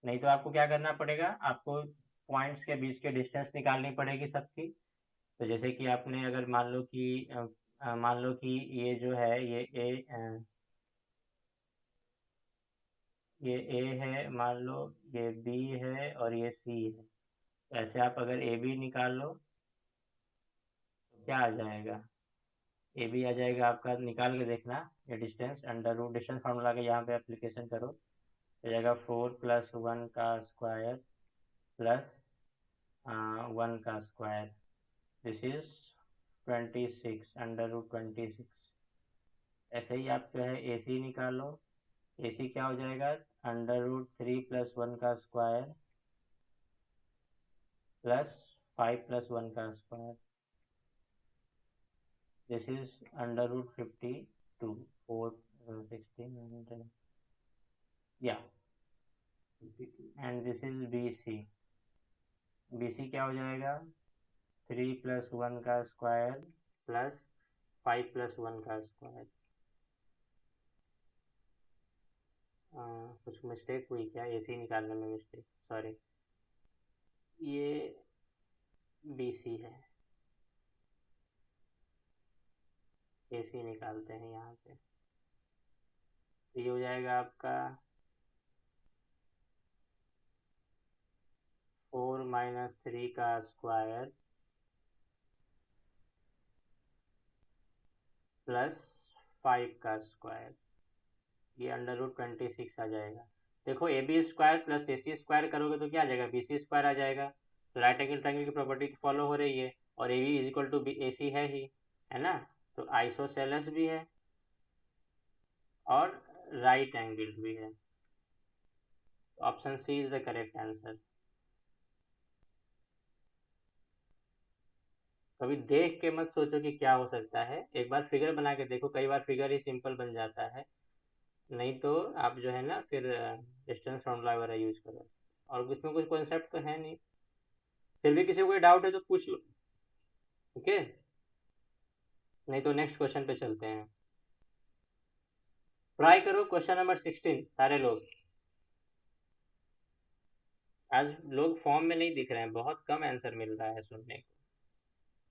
नहीं तो आपको क्या करना पड़ेगा, आपको पॉइंट्स के बीच के डिस्टेंस निकालनी पड़ेगी सबकी। तो जैसे कि आपने अगर मान लो कि ये जो है ये है, मान लो ये बी है और ये सी है। तो ऐसे आप अगर ए बी निकाल लो तो क्या आ जाएगा, ए बी आ जाएगा आपका, निकाल के देखना। ये distance under root distance formula के यहाँ पे एप्लीकेशन करो, हो जाएगा 4+1 का स्क्वायर प्लस 1 का square, this is 26 under root 26। ऐसे ही आप जो है ए सी निकालो, ए सी क्या हो जाएगा, अंडर रूट 3+1 का स्क्वायर प्लस 5+1 का square, this is under root 52, 4 16 या, and this is B C. B C क्या हो जाएगा, 3+1 का स्क्वायर प्लस 5+1 का स्क्वायर। कुछ मिस्टेक हुई क्या, ए सी निकालने में मिस्टेक, सॉरी, ये बी सी है, ए सी निकालते हैं यहाँ पे। तो ये हो जाएगा आपका 4-3 का स्क्वायर प्लस 5 का स्क्वायर, ये अंडर रूट 26 आ जाएगा। देखो A B square plus A C square करोगे तो क्या आ जाएगा, बी सी स्क्वायर आ जाएगा। तो राइट एंगल ट्रायंगल की प्रॉपर्टी फॉलो हो रही है, और A B is equal to A C है ही, है ना। तो आइसोसेलेस भी है और राइट एंगल भी है। Option C is the correct answer. कभी देख के मत सोचो कि क्या हो सकता है, एक बार फिगर बना के देखो, कई बार फिगर ही सिंपल बन जाता है। नहीं तो आप जो है ना फिर डिस्टेंस फार्मूला वगैरह यूज करो, और इसमें कुछ कॉन्सेप्ट तो है नहीं। फिर भी किसी को कोई डाउट है तो पूछ लो, ओके। नहीं तो नेक्स्ट क्वेश्चन पे चलते हैं। ट्राई करो क्वेश्चन नंबर 16 सारे लोग। आज लोग फॉर्म में नहीं दिख रहे हैं, बहुत कम आंसर मिल रहा है सुनने को,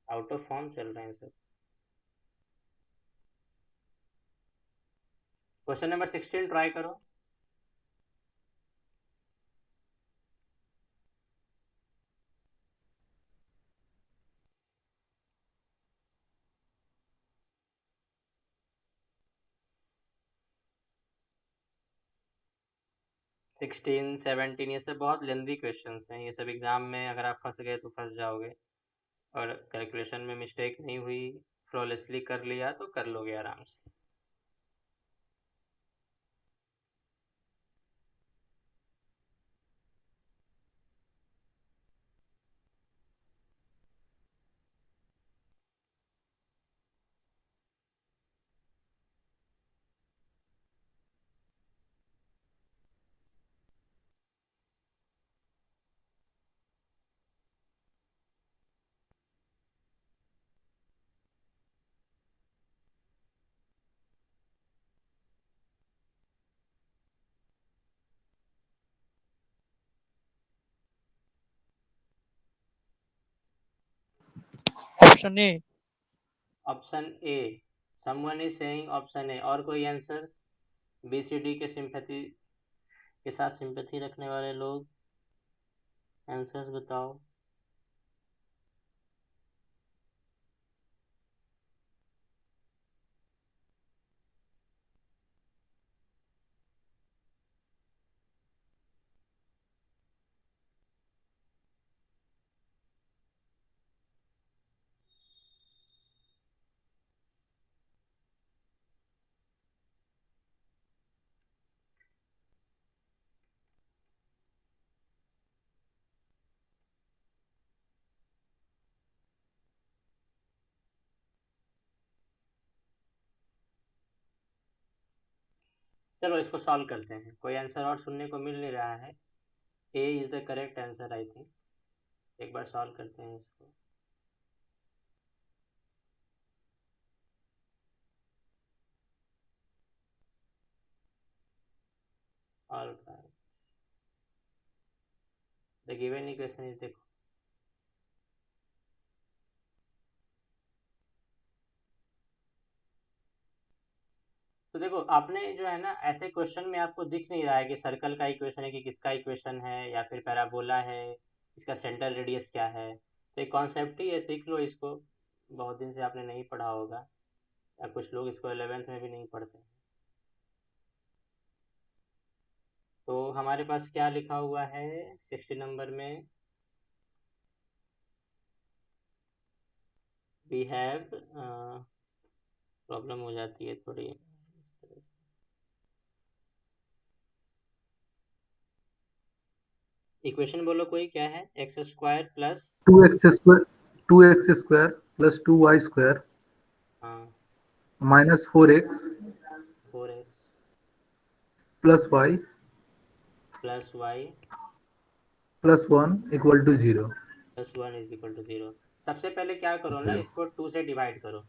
आउट ऑफ फॉर्म चल रहे हैं सब। क्वेश्चन नंबर 16 ट्राई करो। 16 17 ये सब बहुत लेंदी क्वेश्चंस हैं, ये सब एग्जाम में अगर आप फंस गए तो फंस जाओगे, और कैलकुलेशन में मिस्टेक नहीं हुई, फ्लॉलेसली कर लिया तो कर लोगे आराम से। Option A. Option A, someone is saying option A, और कोई आंसर, बी सी डी के सिंपैथी के साथ सिंपैथी रखने वाले लोग। आंसर्स बताओ। चलो इसको सॉल्व करते हैं, कोई आंसर और सुनने को मिल नहीं रहा है। A is the correct answer I think. एक बार सॉल्व करते हैं इसको। All right, the given equation is, देखो तो देखो आपने जो है ना, ऐसे क्वेश्चन में आपको दिख नहीं रहा है कि सर्कल का इक्वेशन है कि किसका इक्वेशन है या फिर पैराबोला है, इसका सेंटर रेडियस क्या है। तो एक कॉन्सेप्ट ही है, सीख लो इसको। बहुत दिन से आपने नहीं पढ़ा होगा, या कुछ लोग इसको 11th में भी नहीं पढ़ते। तो हमारे पास क्या लिखा हुआ है 60 नंबर में, वी हैव, प्रॉब्लम हो जाती है थोड़ी। इक्वेशन बोलो कोई, क्या है, x square plus, 2x square plus 2y square हाँ, minus 4x 4x plus y plus y plus 1 equal to 0। Plus 1 is equal to 0। सबसे पहले क्या करो ना, 0। इसको 2 से डिवाइड करो।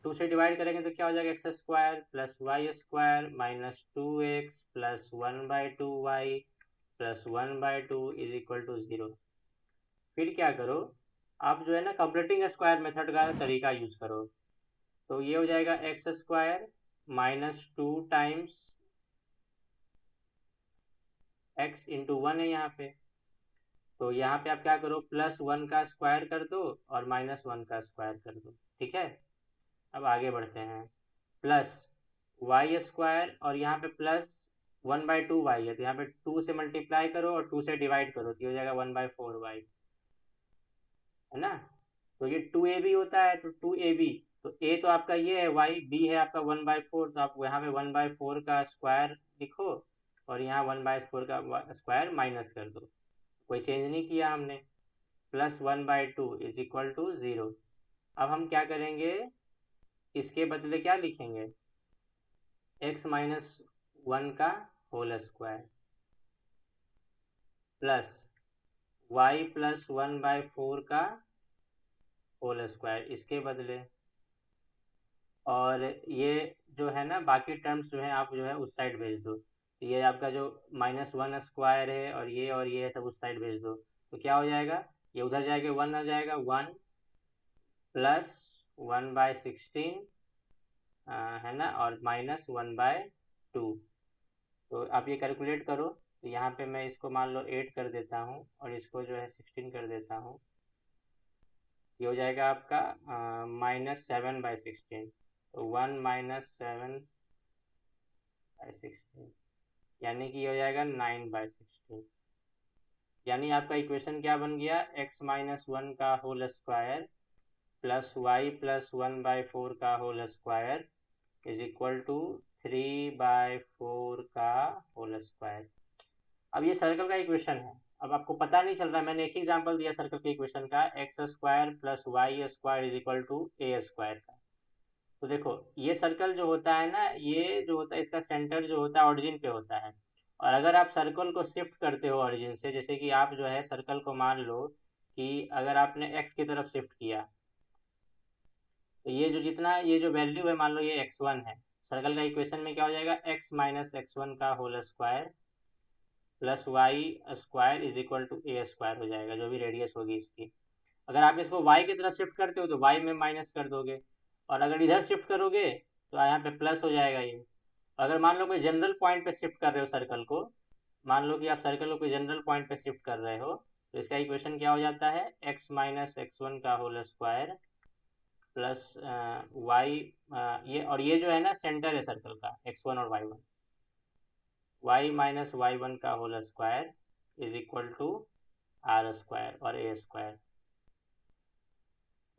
2 से डिवाइड करेंगे तो क्या हो जाएगा, x square plus Y square minus 2x plus 1/2y plus 1/2 is equal to 0। फिर क्या करो, आप जो है ना कंप्लीटिंग स्क्वायर मेथड का तरीका यूज करो। तो ये हो जाएगा x square minus 2 times x into 1 है यहाँ पे। तो यहाँ पे आप क्या करो, प्लस 1 का स्क्वायर कर दो और माइनस 1 का स्क्वायर कर दो, ठीक है। अब आगे बढ़ते हैं, प्लस वाई स्क्वायर और यहाँ पे प्लस 1/2y है, तो यहाँ पे 2 से मल्टीप्लाई करो और 2 से डिवाइड करो, तो ये हो जाएगा 1/4y, है ना। तो ये 2ab होता है, तो 2ab, तो a तो आपका ये है y, b है आपका 1/4, तो आप यहाँ पे 1/4 का स्क्वायर लिखो और यहाँ 1/4 का स्क्वायर माइनस कर दो। कोई चेंज नहीं किया हमने। Plus 1/2 is equal to 0। अब हम क्या करेंगे, इसके बदले क्या लिखेंगे, x माइनस 1 का whole square plus y plus 1/4 का होल स्क्वायर इसके बदले। और ये जो है ना बाकी टर्म्स जो है आप जो है उस साइड भेज दो। तो ये आपका जो -1 स्क्वायर है और ये सब उस साइड भेज दो। तो क्या हो जाएगा, ये उधर जाएगा 1 आ जाएगा, 1 प्लस 1/16, है ना, और माइनस 1/2। तो आप ये कैलकुलेट करो। तो यहाँ पे मैं इसको मान लो 8 कर देता हूँ और इसको जो है 16 कर देता हूँ। ये हो जाएगा आपका -7/16। तो 1 -7/16 यानी कि ये हो जाएगा 9/16। यानी आपका इक्वेशन क्या बन गया, x माइनस 1 का whole square plus y plus 1/4 का whole square is equal to 3/4 का होल स्क्वायर। अब ये सर्कल का इक्वेशन है। अब आपको पता नहीं चल रहा, मैंने एक ही एग्जांपल दिया सर्कल के इक्वेशन का, x square plus Y square is equal to a square का। तो देखो ये सर्कल जो होता है ना, ये जो होता है इसका सेंटर जो होता है ऑरिजिन पे होता है। और अगर आप सर्कल को शिफ्ट करते हो ऑरिजिन से, जैसे कि आप जो है सर्कल को मान लो कि अगर आपने एक्स की तरफ शिफ्ट किया, तो ये जो जितना ये जो वैल्यू है मान लो ये x1 है, सर्कल का इक्वेशन में क्या हो जाएगा, x माइनस x1 का whole square plus Y square is equal to a square हो जाएगा, जो भी रेडियस होगी इसकी। अगर आप इसको y की तरफ शिफ्ट करते हो तो y में माइनस कर दोगे, और अगर इधर शिफ्ट करोगे तो यहाँ पे प्लस हो जाएगा ये। अगर मान लो कोई जनरल पॉइंट पे शिफ्ट कर रहे हो सर्कल को, मान लो कि आप सर्कल को कोई जनरल पॉइंट पे शिफ्ट कर रहे हो, तो इसका इक्वेशन क्या हो जाता है, x माइनस x1 का होल स्क्वायर प्लस y, ये जो है ना सेंटर है सर्कल का x1 और y1, y माइनस y1 का whole square is equal to r square और ए स्क्वायर।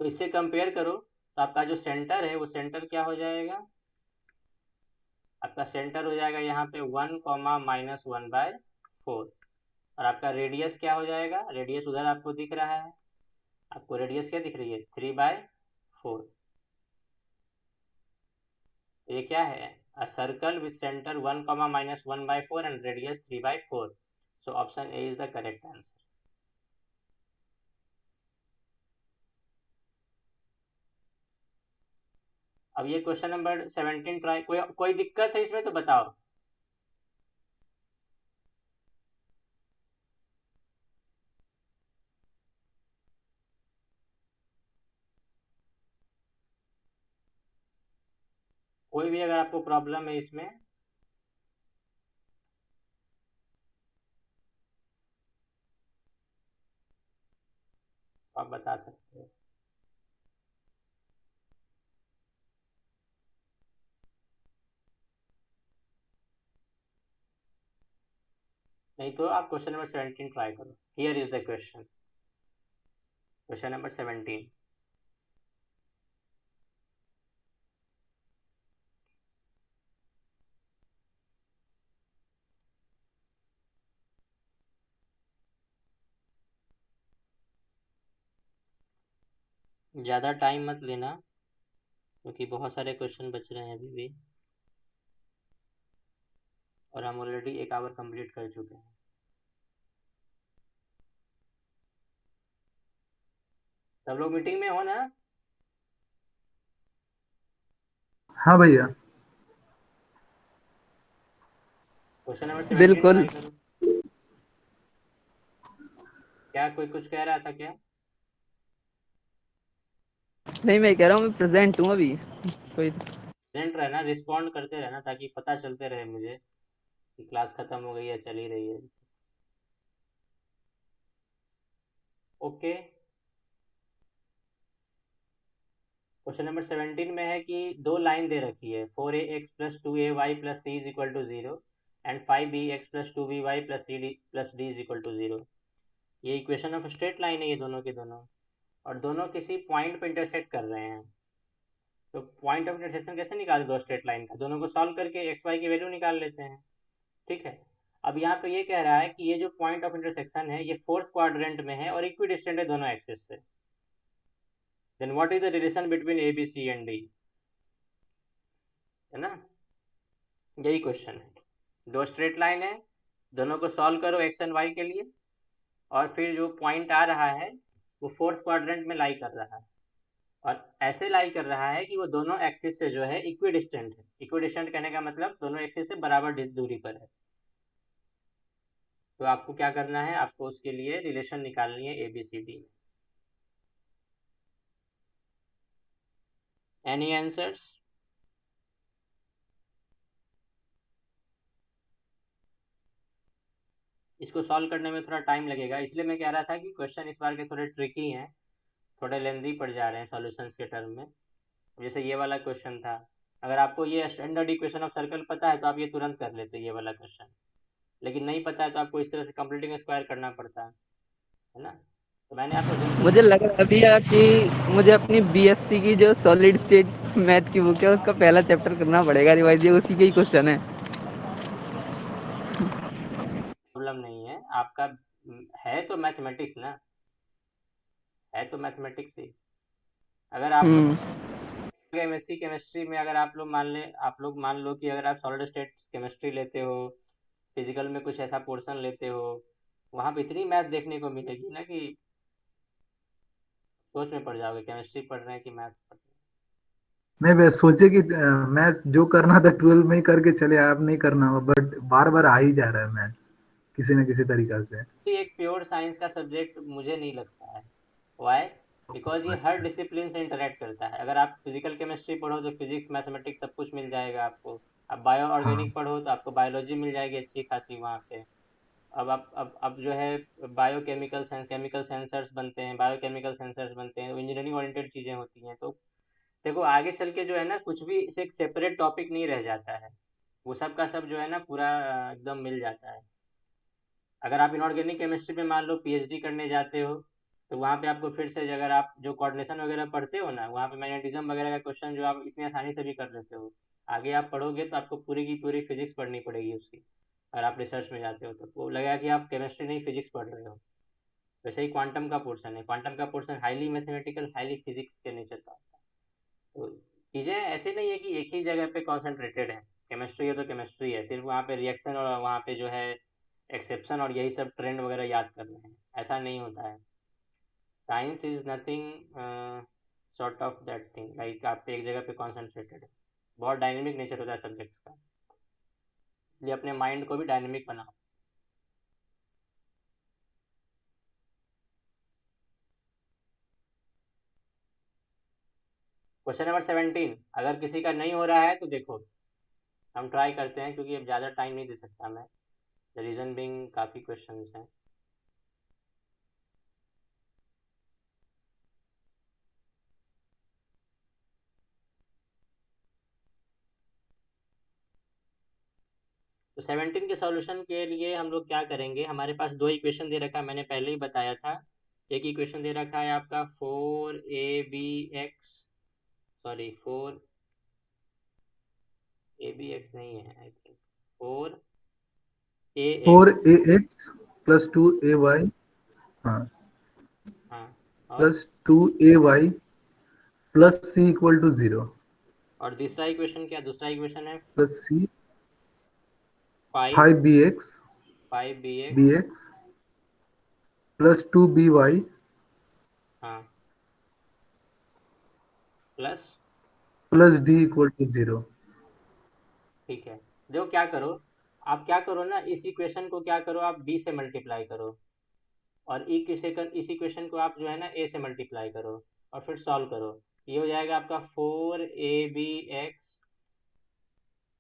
तो इससे कंपेयर करो तो आपका जो सेंटर है वो सेंटर क्या हो जाएगा, आपका सेंटर हो जाएगा यहाँ पे 1 कॉमा माइनस 1/4, और आपका रेडियस क्या हो जाएगा, रेडियस उधर आपको दिख रहा है, आपको रेडियस क्या दिख रही है, 3/4। ये क्या है, a circle with centre 1 comma minus 1/4 and radius 3/4। So option A is the correct answer. अब ये क्वेश्चन नंबर 17 ट्राई, कोई दिक्कत है इसमें तो बताओ। कोई भी अगर आपको प्रॉब्लम है इसमें, तो आप बता सकते हो। नहीं तो आप क्वेश्चन नंबर 17 ट्राई करो। Here is the question, question number 17। ज़्यादा टाइम मत लेना क्योंकि बहुत सारे क्वेश्चन बच रहे हैं अभी भी, और हम ऑलरेडी 1 आवर कंप्लीट कर चुके हैं। सब लोग मीटिंग में हो ना? हाँ भैया। क्वेश्चन नंबर 17 बिल्कुल। ट्राई करो। क्या कोई कुछ कह रहा था क्या? नहीं, मैं कह रहा हूँ मैं प्रेजेंट हूँ अभी। कोई प्रेजेंट रहना, रिस्पॉन्ड करते रहना ताकि पता चलते रहे मुझे कि क्लास खत्म हो गई या चली रही है। ओके, क्वेश्चन नंबर 17 में है कि दो लाइन दे रखी है, 4ax plus 2ay plus c is equal to 0 and 5bx plus 2by plus c plus d is equal to 0। ये इक्वेशन ऑफ स्ट्रेट लाइन है ये दोनों के दोनों, और दोनों किसी पॉइंट पे इंटरसेक्ट कर रहे हैं। तो पॉइंट ऑफ इंटरसेक्शन कैसे निकाल दो स्ट्रेट लाइन का, दोनों को सॉल्व करके एक्स वाई की वैल्यू निकाल लेते हैं। ठीक है, अब यहाँ पे ये कह रहा है कि ये जो पॉइंट ऑफ इंटरसेक्शन है ये फोर्थ क्वाड्रेंट में है और इक्वी डिस्टेंट है दोनों एक्सिस से। Then what is the relation between A B C and D, है ना, यही क्वेश्चन है। दो स्ट्रेट लाइन है, दोनों को सॉल्व करो एक्स एंड वाई के लिए, और फिर जो पॉइंट आ रहा है वो फोर्थ क्वाड्रेंट में लाई कर रहा है, और ऐसे लाई कर रहा है कि वो दोनों एक्सिस से जो है इक्वी डिस्टेंट है। इक्वी डिस्टेंट कहने का मतलब दोनों एक्सिस से बराबर दूरी पर है। तो आपको क्या करना है, आपको उसके लिए रिलेशन निकालनी है ए बी सी डी में। Any answers? इसको सॉल्व करने में थोड़ा टाइम लगेगा, इसलिए मैं कह रहा था कि क्वेश्चन इस बार के थोड़े ट्रिकी हैं, थोड़े लेंदी पड़ जा रहे हैं सॉल्यूशंस के टर्म में। जैसे ये वाला क्वेश्चन था, अगर आपको ये स्टैंडर्ड इक्वेशन ऑफ सर्कल पता है तो आप ये तुरंत कर लेते ये वाला क्वेश्चन, लेकिन नहीं पता है तो आपको इस तरह से कंप्लीटिंग स्क्वायर करना पड़ता है ना। तो मैंने आपको सिंपल मुझे लग रहा है भैया कि मुझे अपनी बीएससी की जो सॉलिड स्टेट मैथ की बुक है उसका पहला चैप्टर करना पड़ेगा रिवाइज, ये उसी के ही क्वेश्चन है। प्रॉब्लम नहीं है आपका, है तो मैथमेटिक्स ना, है तो मैथमेटिक्स ही। अगर आप लोग एमएससी केमिस्ट्री में अगर आप लोग मान लो कि अगर आप सॉलिड स्टेट केमिस्ट्री लेते हो, फिजिकल में कुछ ऐसा पोर्शन लेते हो, वहाँ पे इतनी मैथ देखने को मिलेगी ना कि सोच में पड़ जाओगे, केमिस्ट्री पढ़ रहे हैं कि मैथ पढ़ रहे नहीं भैया, सोचे कि मैथ जो करना था 12 में ही करके चले आए, अब नहीं करना हो, बट बार बार आ ही जा रहा है मैथ्स किसी न किसी तरीका से। हैं। एक प्योर साइंस का सब्जेक्ट मुझे नहीं लगता है। वाई? बिकॉज ये हर अच्छा। डिसिप्लिन से इंटरेक्ट करता है। अगर आप फिजिकल केमिस्ट्री पढ़ो तो फिजिक्स मैथमेटिक्स सब कुछ मिल जाएगा आपको, आप बायो हाँ। ऑर्गेनिक पढ़ो तो आपको बायोलॉजी मिल जाएगी अच्छी खासी वहाँ पे, अब जो है बायोकेमिकल केमिकल सेंसर्स बनते हैं, बायोकेमिकल सेंसर्स बनते हैं, इंजीनियरिंग ओरिएंटेड चीज़ें होती हैं। तो देखो आगे चल के जो है ना कुछ भी एक सेपरेट टॉपिक नहीं रह जाता है, वो सब का सब जो है ना पूरा एकदम मिल जाता है। अगर आप इनऑर्गेनिक केमिस्ट्री में मान लो पीएचडी करने जाते हो, तो वहाँ पे आपको फिर से अगर आप जो कोऑर्डिनेशन वगैरह पढ़ते हो ना, वहाँ पे मैग्नेटिज्म वगैरह का क्वेश्चन जो आप इतनी आसानी से भी कर लेते हो, आगे आप पढ़ोगे तो आपको पूरी की पूरी फिजिक्स पढ़नी पड़ेगी उसकी। अगर आप रिसर्च में जाते हो तो वो लगेगा कि आप केमिस्ट्री नहीं फिजिक्स पढ़ रहे हो। वैसे ही क्वांटम का पोर्शन है, क्वांटम का portion highly mathematical highly physics के नेचर का होता है। तो चीज़ें ऐसे नहीं है कि एक ही जगह पे कॉन्सेंट्रेटेड है। केमिस्ट्री है तो केमिस्ट्री है, सिर्फ वहाँ पे रिएक्शन और वहाँ पे जो है एक्सेप्शन और यही सब ट्रेंड वगैरह याद करने हैं, ऐसा नहीं होता है। Science is nothing sort of that thing, like आप एक जगह पे कॉन्सेंट्रेटेड है। बहुत डायनेमिक नेचर होता है सब्जेक्ट का, इसलिए अपने माइंड को भी डायनेमिक बनाओ। क्वेश्चन नंबर 17, अगर किसी का नहीं हो रहा है तो देखो हम ट्राई करते हैं, क्योंकि अब ज़्यादा टाइम नहीं दे सकता मैं, द रीज़न बिंग काफ़ी क्वेश्चन हैं। तो 17 के सॉल्यूशन के लिए हम लोग क्या करेंगे, हमारे पास दो इक्वेशन दे रखा है, मैंने पहले ही बताया था। एक इक्वेशन दे रखा है आपका 4abx, सॉरी 4abx नहीं है, I think 4ax। 4ax plus 2ay, हाँ, हाँ, और plus 2ay plus c equal to 0, और दूसरा इक्वेशन क्या, दूसरा इक्वेशन है plus c 5 5bx 5bx। bx plus 2by हाँ, plus, plus d equal to 0। ठीक है। देखो क्या करो, आप क्या करो ना, इस इक्वेशन को क्या करो, आप b से मल्टीप्लाई करो, और इस इक्वेशन को आप जो है ना a से मल्टीप्लाई करो, और फिर सॉल्व करो। ये हो जाएगा आपका 4abx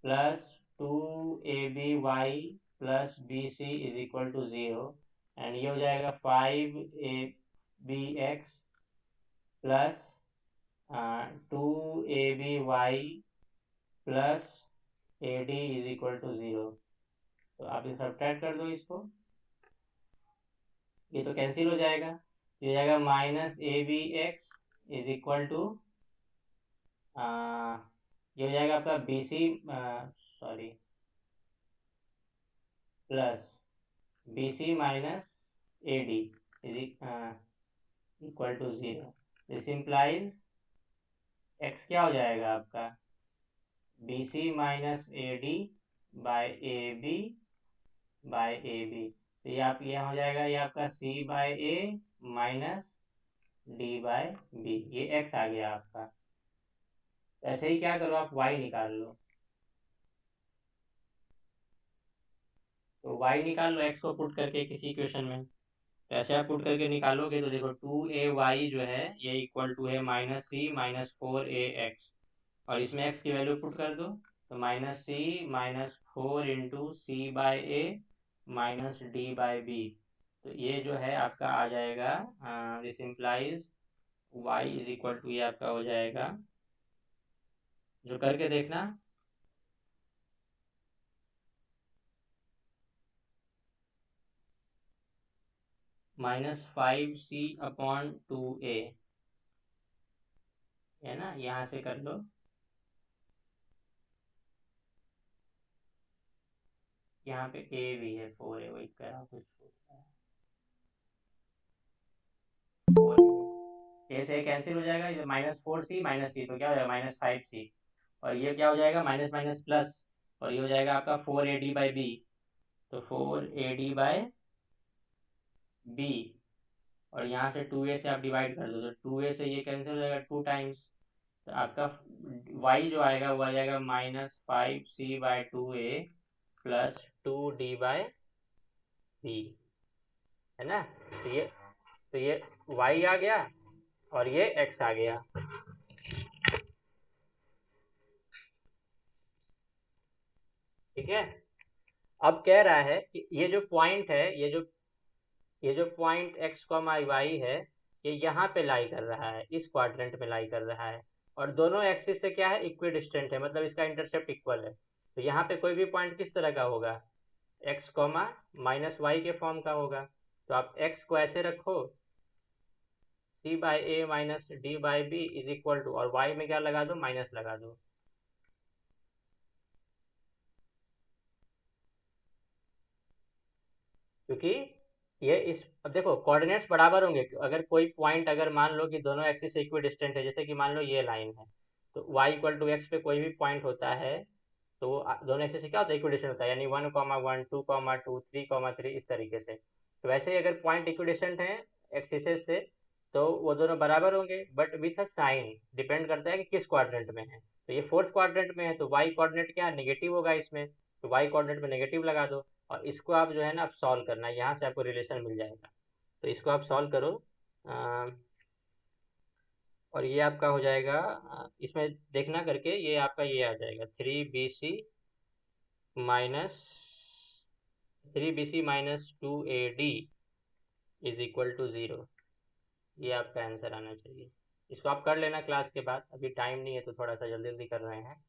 plus 2aby plus bc is equal to 0, and ये हो जाएगा 5abx plus 2aby plus ad is equal to 0। तो आप ये सब्ट्रैक्ट कर दो इसको, ये तो कैंसिल हो जाएगा, ये हो जाएगा minus abx is equal to, ये हो जाएगा आपका bc, sorry, plus bc minus ad is equal to 0। This implies x क्या हो जाएगा आपका, bc minus ad by ab। तो ये आप ये हो जाएगा, ये आपका c by a minus d by b, ये x आ गया आपका। ऐसे ही क्या करो, आप y निकाल लो, तो y निकाल लो x को पुट करके किसी इक्वेशन में। तो ऐसे आप पुट करके निकालोगे तो देखो 2ay जो है ये इक्वल टू है माइनस सी माइनस 4ax, और इसमें x की वैल्यू पुट कर दो, तो minus C minus 4 into C by A minus D by B. तो ये जो है आपका आ जाएगा, this implies y is equal to, ये आपका हो जाएगा, जो करके देखना, -5c/2a, है ना, यहाँ से कर लो, यहाँ पे a भी है 4a, वही करा कुछ ए से कैंसिल हो जाएगा, ये -4c माइनस सी, तो क्या हो जाएगा -5c, और ये क्या हो जाएगा माइनस माइनस प्लस, और ये हो जाएगा आपका 4ad/b, तो 4ad/b, और यहाँ से 2a से आप डिवाइड कर दो, तो 2a से ये कैंसिल हो जाएगा 2 टाइम्स, तो आपका y जो आएगा वो आ जाएगा -5c/2a प्लस 2d/b, है ना। तो ये y आ गया और ये x आ गया। ठीक है, अब कह रहा है कि ये जो पॉइंट है, ये जो पॉइंट x, y है, ये यहाँ पे लाई कर रहा है, इस क्वाड्रेंट में लाई कर रहा है, और दोनों एक्सिस से क्या है, इक्वी डिस्टेंट है, मतलब इसका इंटरसेप्ट इक्वल है। तो यहाँ पे कोई भी पॉइंट किस तरह का होगा, x, y के फॉर्म का होगा। तो आप x को ऐसे रखो, c by A minus D by B is equal to, और y में क्या लगा दो, माइनस लगा दो। क्योंकि ये इस, अब देखो कोऑर्डिनेट्स बराबर होंगे, अगर कोई पॉइंट, अगर मान लो कि दोनों एक्सिस से इक्वी डिस्टेंट है, जैसे कि मान लो ये लाइन है, तो y इक्वल टू एक्स पे कोई भी पॉइंट होता है, तो वो दोनों एक्सिस से क्या होता है, इक्वी डिस्टेंट होता है, यानी 1,1 2,2 3,3 इस तरीके से। तो वैसे ही अगर पॉइंट इक्वी डिस्टेंट है एक्सिसेस से, तो वो दोनों बराबर होंगे, but with a sign, depend करता है कि किस क्वाड्रेंट में है। तो ये फोर्थ क्वाड्रेंट में है, तो y कोऑर्डिनेट क्या नेगेटिव होगा इसमें, तो y कोऑर्डिनेट में नेगेटिव लगा दो, और इसको आप जो है ना, आप सॉल्व करना है, यहाँ से आपको रिलेशन मिल जाएगा। तो इसको आप सॉल्व करो, और ये आपका हो जाएगा, इसमें देखना करके, ये आपका ये आ जाएगा 3bc minus 2ad is equal to 0। ये आपका आंसर आना चाहिए। इसको आप कर लेना क्लास के बाद, अभी टाइम नहीं है तो थोड़ा सा जल्दी जल्दी कर रहे हैं।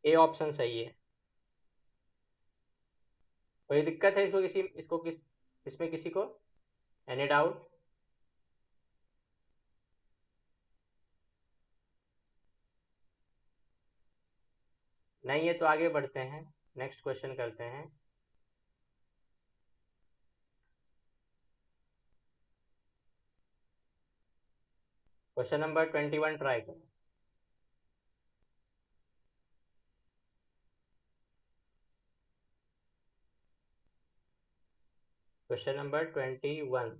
ए ऑप्शन सही है। कोई दिक्कत है इसमें किसी को एनी डाउट? नहीं है तो आगे बढ़ते हैं, नेक्स्ट क्वेश्चन करते हैं। क्वेश्चन नंबर 21 ट्राई करो। क्वेश्चन नंबर 21,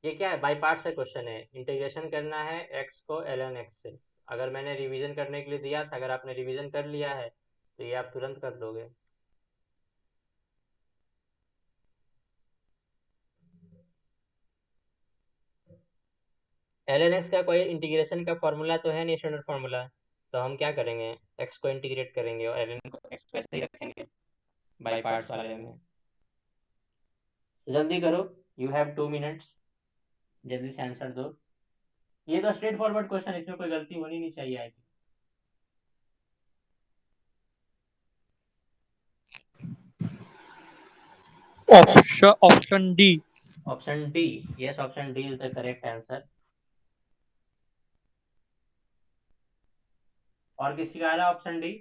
ये क्या है, बाई पार्ट्स का क्वेश्चन है, इंटीग्रेशन करना है x को ln x से। अगर मैंने रिवीजन करने के लिए दिया था, अगर आपने रिवीजन कर लिया है तो ये आप तुरंत कर दोगे। ln x का कोई इंटीग्रेशन का फॉर्मूला तो है नहीं, स्टैंडर्ड फॉर्मूला, तो हम क्या करेंगे, x को इंटीग्रेट करेंगे और ln को x वैसे ही रखेंगे बाई पार्ट्स वाले में। जल्दी करो, यू हैव 2 मिनट्स, जल्दी से आंसर दो। ये तो स्ट्रेट फॉरवर्ड क्वेश्चन, इसमें कोई गलती होनी नहीं चाहिए आई। Option D. Option D, yes, option D is the correct answer. और किसी का आ रहा है ऑप्शन डी?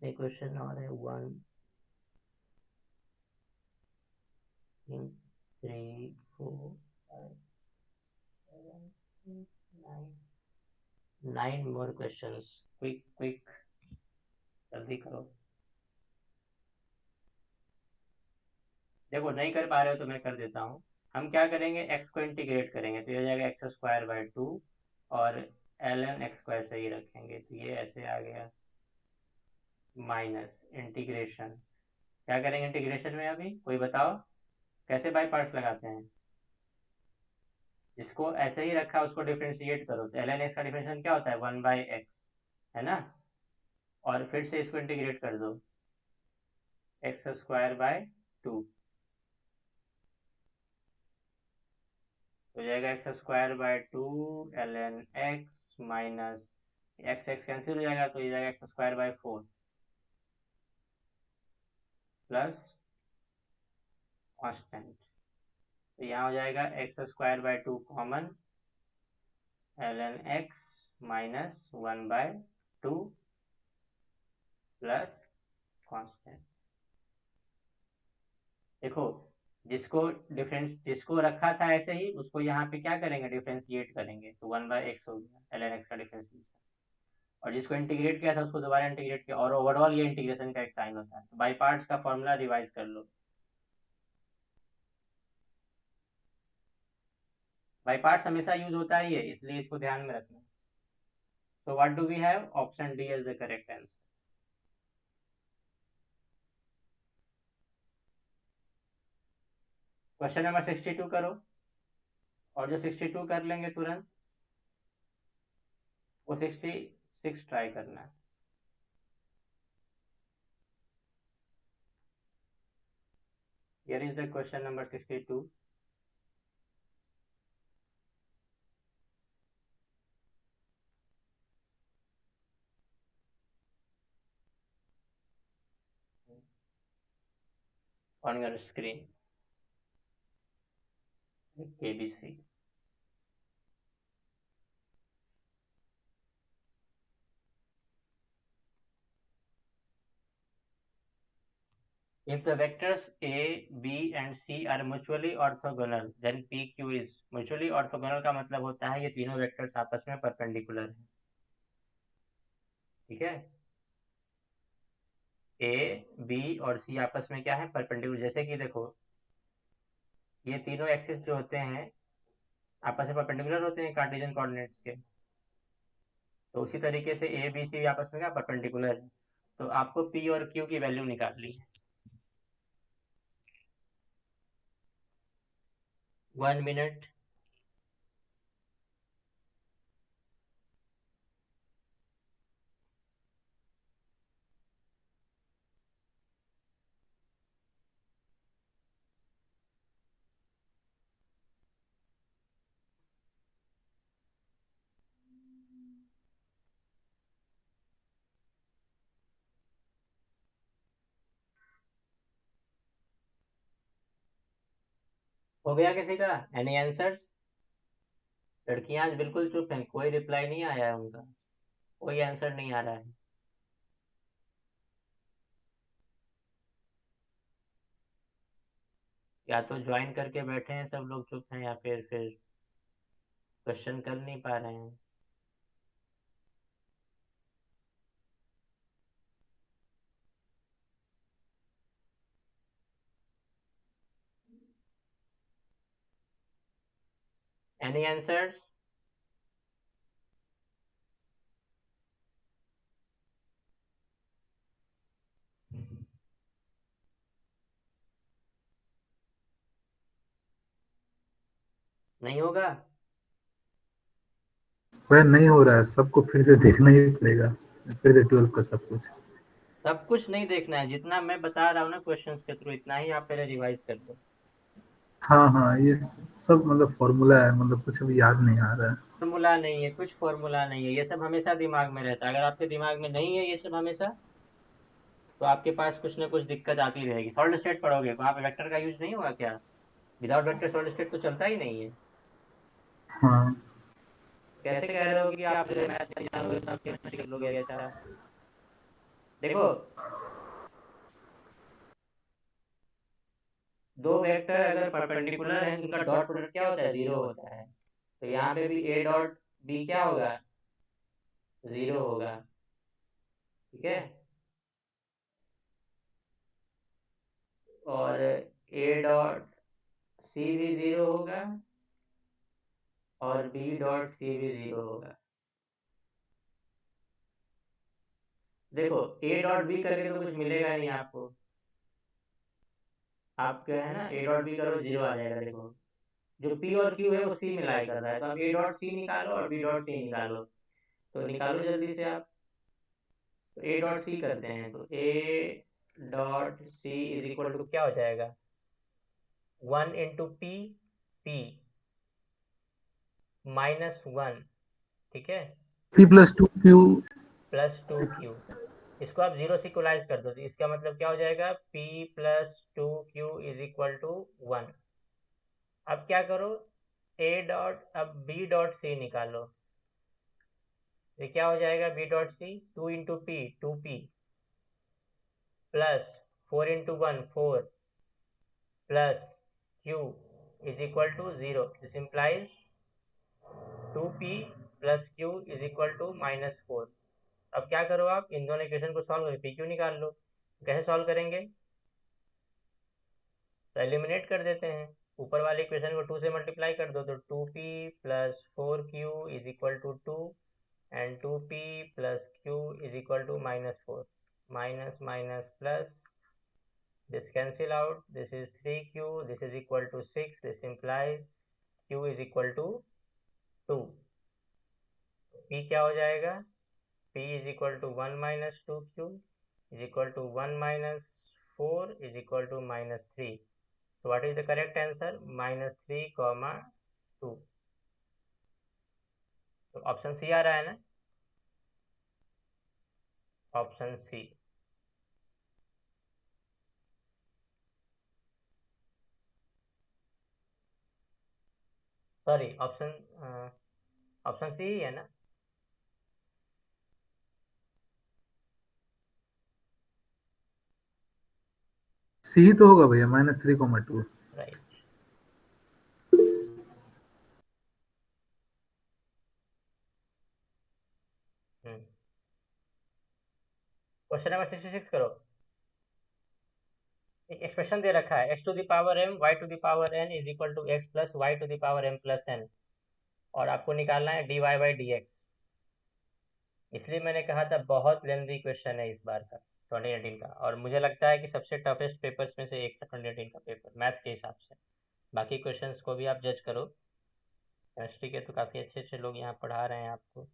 एक क्वेश्चन और है, 1 2 3 4 5 7 8 9 मोर क्वेश्चंस, क्विक क्विक, जल्दी करो। देखो नहीं कर पा रहे हो तो मैं कर देता हूँ। हम क्या करेंगे, x को इंटीग्रेट करेंगे, तो ये हो जाएगा x² बाई 2, और ln x को ऐसे ही रखेंगे, तो ये ऐसे आ गया, माइनस इंटीग्रेशन। क्या करेंगे इंटीग्रेशन में, अभी कोई बताओ कैसे बाई पार्ट्स लगाते हैं। जिसको ऐसे ही रखा उसको डिफ्रेंशिएट करो, तो ln x का डिफरेंशिएशन क्या होता है, 1/x, है ना, और फिर से इसको इंटीग्रेट कर दो, x² बाई 2 हो जाएगा, x² by 2 ln x minus x cancel हो जाएगा, तो ये जाएगा x² बाई 4 प्लस कांस्टेंट, तो यहाँ हो जाएगा x² by 2 common, ln x minus 1/2 plus constant. देखो, जिसको रखा था ऐसे ही, उसको यहाँ पे क्या करेंगे, डिफ्रेंशिएट करेंगे, तो 1/x हो गया ln x का डिफ्रेंशिएशन। और जिसको इंटीग्रेट किया था उसको दोबारा इंटीग्रेट किया, और ओवरऑल ये इंटीग्रेशन का एक साइन होता है। तो बाई पार्ट्स का फॉर्मूला रिवाइज कर लो। बाई पार्ट्स हमेशा यूज होता ही है, इसलिए इसको ध्यान में रखना। तो what do we have? Option D is the correct answer. Question number 62 करो, और जो 62 कर लेंगे तुरंत वो 66 ट्राई करना है। Here is the question number 62. On your screen, KBC. If the vectors A, B and C are mutually orthogonal, then PQ is mutually orthogonal का मतलब होता है ये तीनों वेक्टर्स आपस में परपेंडिकुलर हैं। ठीक है, A, B और C आपस में क्या है? परपेंडिकुलर। जैसे कि देखो ये तीनों एक्सिस जो होते हैं आपस में परपेंडिकुलर होते हैं कार्टेशियन कोऑर्डिनेट्स के। तो उसी तरीके से A, B, C आपस में क्या परपेंडिकुलर है। तो आपको P और Q की वैल्यू निकालनी है। 1 मिनट। हो गया किसी का? Any answers? लड़कियां आज बिल्कुल चुप हैं, कोई रिप्लाई नहीं आया है उनका, कोई आंसर नहीं आ रहा है। या तो ज्वाइन करके बैठे हैं सब लोग चुप हैं, या फिर क्वेश्चन कर नहीं पा रहे हैं। Any answers? नहीं होगा? वह नहीं हो रहा है, सबको फिर से देखना ही पड़ेगा, फिर से 12 का सब कुछ। सब कुछ नहीं देखना है, जितना मैं बता रहा हूँ ना क्वेश्चंस के थ्रू, इतना ही आप पहले रिवाइज कर लो। हाँ हाँ, ये सब मतलब फॉर्मूला है, मतलब कुछ अभी याद नहीं आ रहा है। फॉर्मूला नहीं है, कुछ फॉर्मूला नहीं है, ये सब हमेशा दिमाग में रहता है। अगर आपके दिमाग में नहीं है ये सब हमेशा, तो आपके पास कुछ ना कुछ दिक्कत आती रहेगी। सॉलिड स्टेट पढ़ोगे वहाँ पे वेक्टर का यूज नहीं होगा क्या? विदाउट वेक्टर सॉलिड स्टेट तो चलता ही नहीं है। हाँ, कैसे कह रहे हो कि आप मैथ नहीं जानोगे तो आप केमिस्ट्री कर लोगे? अच्छा देखो, दो वेक्टर अगर परपेंडिकुलर हैं तो उनका डॉट प्रोडक्ट क्या होता है? 0 होता है। तो यहाँ पे भी A डॉट B क्या होगा? 0 होगा। ठीक है, और A डॉट C भी 0 होगा, और B डॉट C भी 0 होगा। देखो A डॉट B करके तो कुछ मिलेगा नहीं आपको, आप क्या है ना, A डॉट B करो 0 आ जाएगा। देखो जो P और Q है वो C मिलाई कर रहा है, तो आप A डॉट C निकालो और B डॉट C निकालो। तो निकालो जल्दी से आप। तो A डॉट C करते हैं, तो A dot C is equal to क्या हो जाएगा? 1 इंटू P, P माइनस 1। ठीक है, P+2Q। Plus 2Q। इसको आप 0 से इक्वलाइज कर दो, तो इसका मतलब क्या हो जाएगा? P plus 2Q is equal to 1। अब क्या करो, A डॉट, अब B डॉट C निकालो। ये क्या हो जाएगा? B dot C 2 into P 2P, plus 4 into 1 4, plus Q is equal to 0। This implies 2P plus Q is equal to -4। अब क्या करो, आप इन दोनों इक्वेशन को सॉल्व करो, पी क्यू निकाल लो। कैसे सॉल्व करेंगे, तो एलिमिनेट कर देते हैं। ऊपर वाले इक्वेशन को 2 से मल्टीप्लाई कर दो, तो 2p plus 4q is equal to 2 and 2p plus q is equal to -4, minus minus plus, this cancel out, this is 3q, this is equal to 6, this implies q is equal to 2। p क्या हो जाएगा, p is equal to 1 minus 2q is equal to 1 minus 4 is equal to -3। so what is the correct answer, -3 comma 2। तो option C आ रहा है ना, option C. Sorry, option C ही है ना। सी ही तो होगा भैया, -3,2। राइट। क्वेश्चन नंबर 66 करो। एक एक्सप्रेशन दे रखा है, x to the power m y to the power n is equal to x plus y to the power m plus n, और आपको निकालना है dy बाई dx। इसलिए मैंने कहा था बहुत लेंथी क्वेश्चन है इस बार का 2018 का, और मुझे लगता है कि सबसे टफेस्ट पेपर्स में से एक था 2018 का पेपर मैथ के हिसाब से। बाकी क्वेश्चंस को भी आप जज करो, केमिस्ट्री के तो काफ़ी अच्छे अच्छे लोग यहाँ पढ़ा रहे हैं आपको।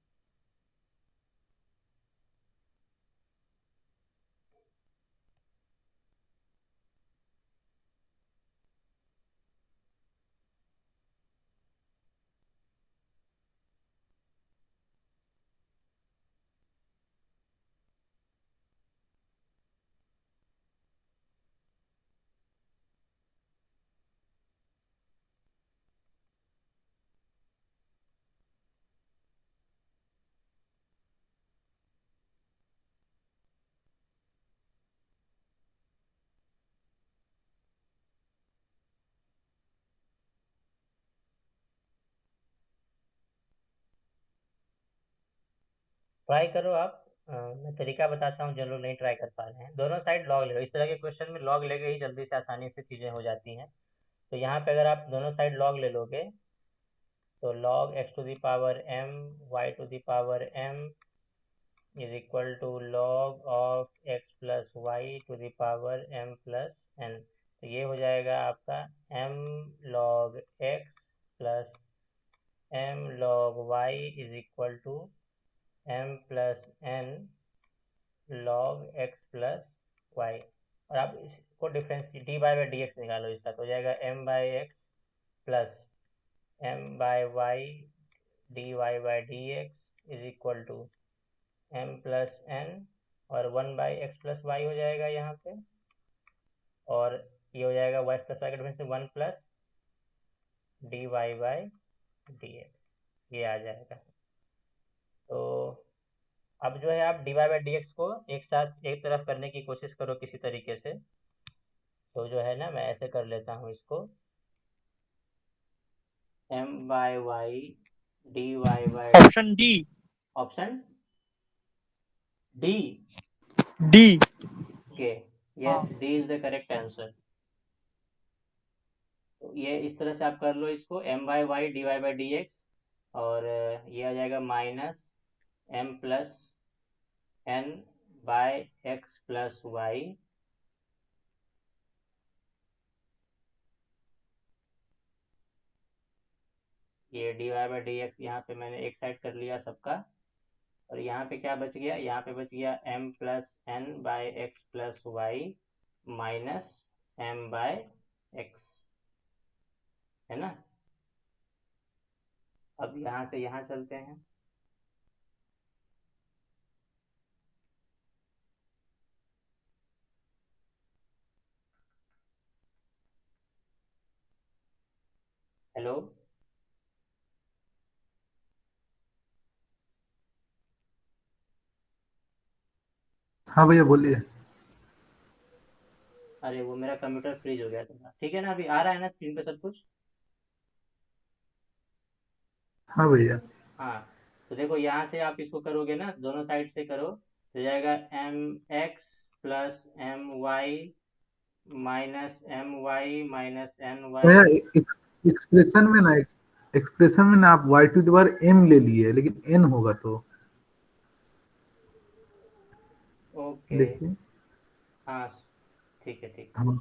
ट्राई करो आप, मैं तरीका बताता हूँ जो लोग नहीं ट्राई कर पा रहे हैं। दोनों साइड लॉग ले लो, इस तरह के क्वेश्चन में लॉग लेके ही जल्दी से आसानी से चीज़ें हो जाती हैं। तो यहाँ पे अगर आप दोनों साइड लॉग ले लोगे, तो log x to the power m y to the power m is equal to log of x plus y to the power m plus n। तो ये हो जाएगा आपका m log x plus m log y is equal to m plus n log x plus y। और आप इसको difference D by D x निकालो इसका, तो हो जाएगा m by x plus m by y D y by D x is equal to m plus n, और 1 by x plus Y हो जाएगा यहाँ पे, और ये हो जाएगा y प्लस वाई का difference 1 plus D y by D x, ये आ जाएगा। तो अब जो है आप D y by D x को एक साथ एक तरफ करने की कोशिश करो किसी तरीके से। तो जो है ना, मैं ऐसे कर लेता हूँ इसको, m by y D y by, option D. Option D. D. Okay, yes, D is the correct answer. तो ये इस तरह से आप कर लो इसको, m by y D y by D x, और ये आ जाएगा minus m plus n by x plus y, ये d y by D x यहाँ पे मैंने एक साइड कर लिया सबका। और यहाँ पे क्या बच गया, यहाँ पे बच गया m plus n by x plus y minus m by x, है ना। अब यहाँ से यहाँ चलते हैं, हेलो। हाँ भैया बोलिए। अरे वो मेरा कंप्यूटर फ्रीज हो गया था, ठीक है ना, अभी आ रहा है ना स्क्रीन पे सब कुछ। हाँ भैया। हाँ, तो देखो यहाँ से आप इसको करोगे ना, दोनों साइड से करो तो जाएगा mx प्लस my माइनस भैया ny एक्सप्रेशन में ना, एक्सप्रेशन में ना आप y⁴m ले लिए, लेकिन n होगा तो ओके। देखिए। हाँ ठीक है ठीक है। हाँ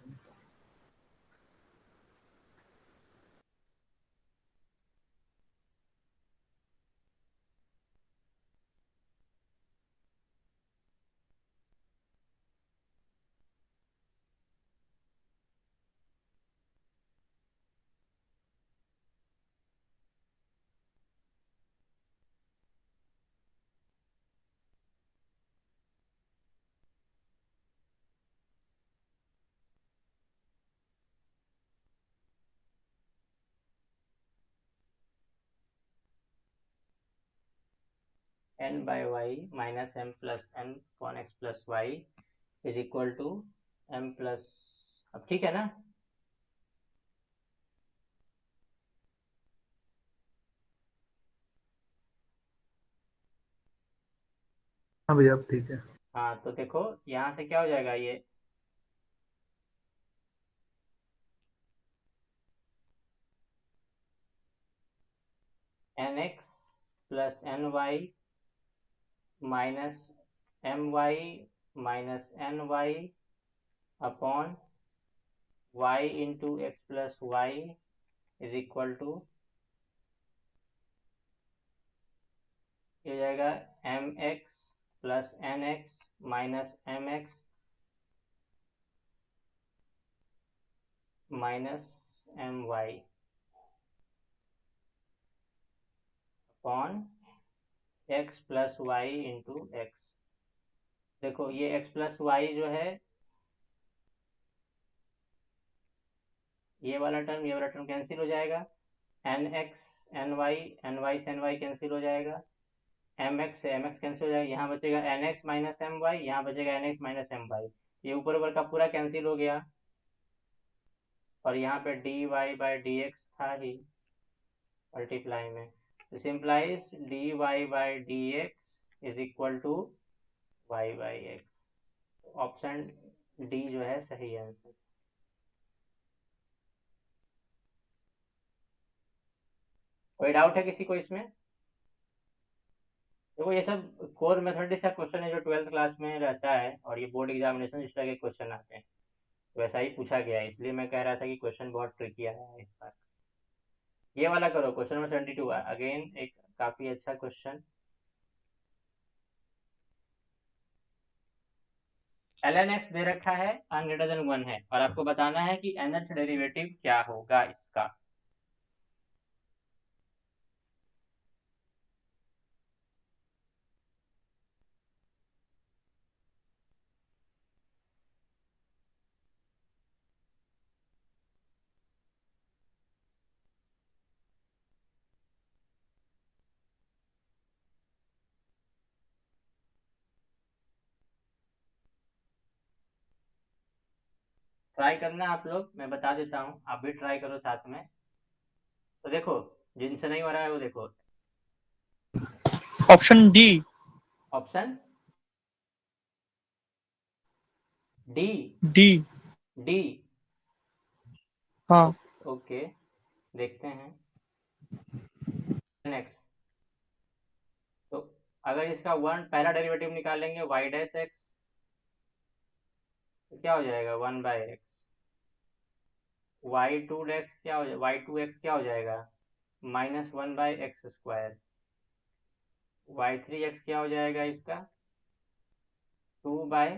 n by y minus m plus n कॉन x plus y is equal to m plus, अब ठीक है ना। हाँ भैया अब ठीक है। हाँ तो देखो यहाँ से क्या हो जाएगा, ये nx plus ny minus my minus ny upon y into x plus y is equal to, ये हो जाएगा mx plus nx minus mx minus my upon x plus y into x. देखो ये x प्लस वाई जो है, ये वाला term ये वाला टर्म कैंसिल हो जाएगा, nx ny से ny कैंसिल हो जाएगा, mx से mx कैंसिल हो जाएगा, यहाँ बचेगा nx माइनस my, यहाँ बचेगा nx माइनस my, ये ऊपर ऊपर का पूरा कैंसिल हो गया, और यहाँ पे dy बाई dx था ही मल्टीप्लाई में, this implies dy by dx is equal to y by x। Option D जो है सही आंसर। कोई डाउट है किसी को इसमें? देखो ये सब कोर मैथमेटिक्स का क्वेश्चन है जो 12th क्लास में रहता है, और ये बोर्ड एग्जामिनेशन इस तरह के क्वेश्चन आते हैं, वैसा ही पूछा गया है, इसलिए मैं कह रहा था कि क्वेश्चन बहुत ट्रिकी आया है इस बार। ये वाला करो, क्वेश्चन नंबर 72 अगेन एक काफी अच्छा क्वेश्चन। ln x दे रखा है, n ग्रेटर देन 1 है, और आपको बताना है कि nth डेरिवेटिव क्या होगा इसका। ट्राई करना आप लोग, मैं बता देता हूँ, आप भी ट्राई करो साथ में। तो देखो जिनसे नहीं हो रहा है वो देखो, option D. Option D. D. D. हाँ। ओके देखते हैं। नेक्स्ट, तो अगर इसका वन पहला डेरिवेटिव निकालेंगे वाई डैश एक्स, तो क्या हो जाएगा 1 by x. Y two x क्या हो जाएगा, वाई टू एक्स क्या हो जाएगा minus 1 by x square. Y three x क्या हो जाएगा इसका 2 बाई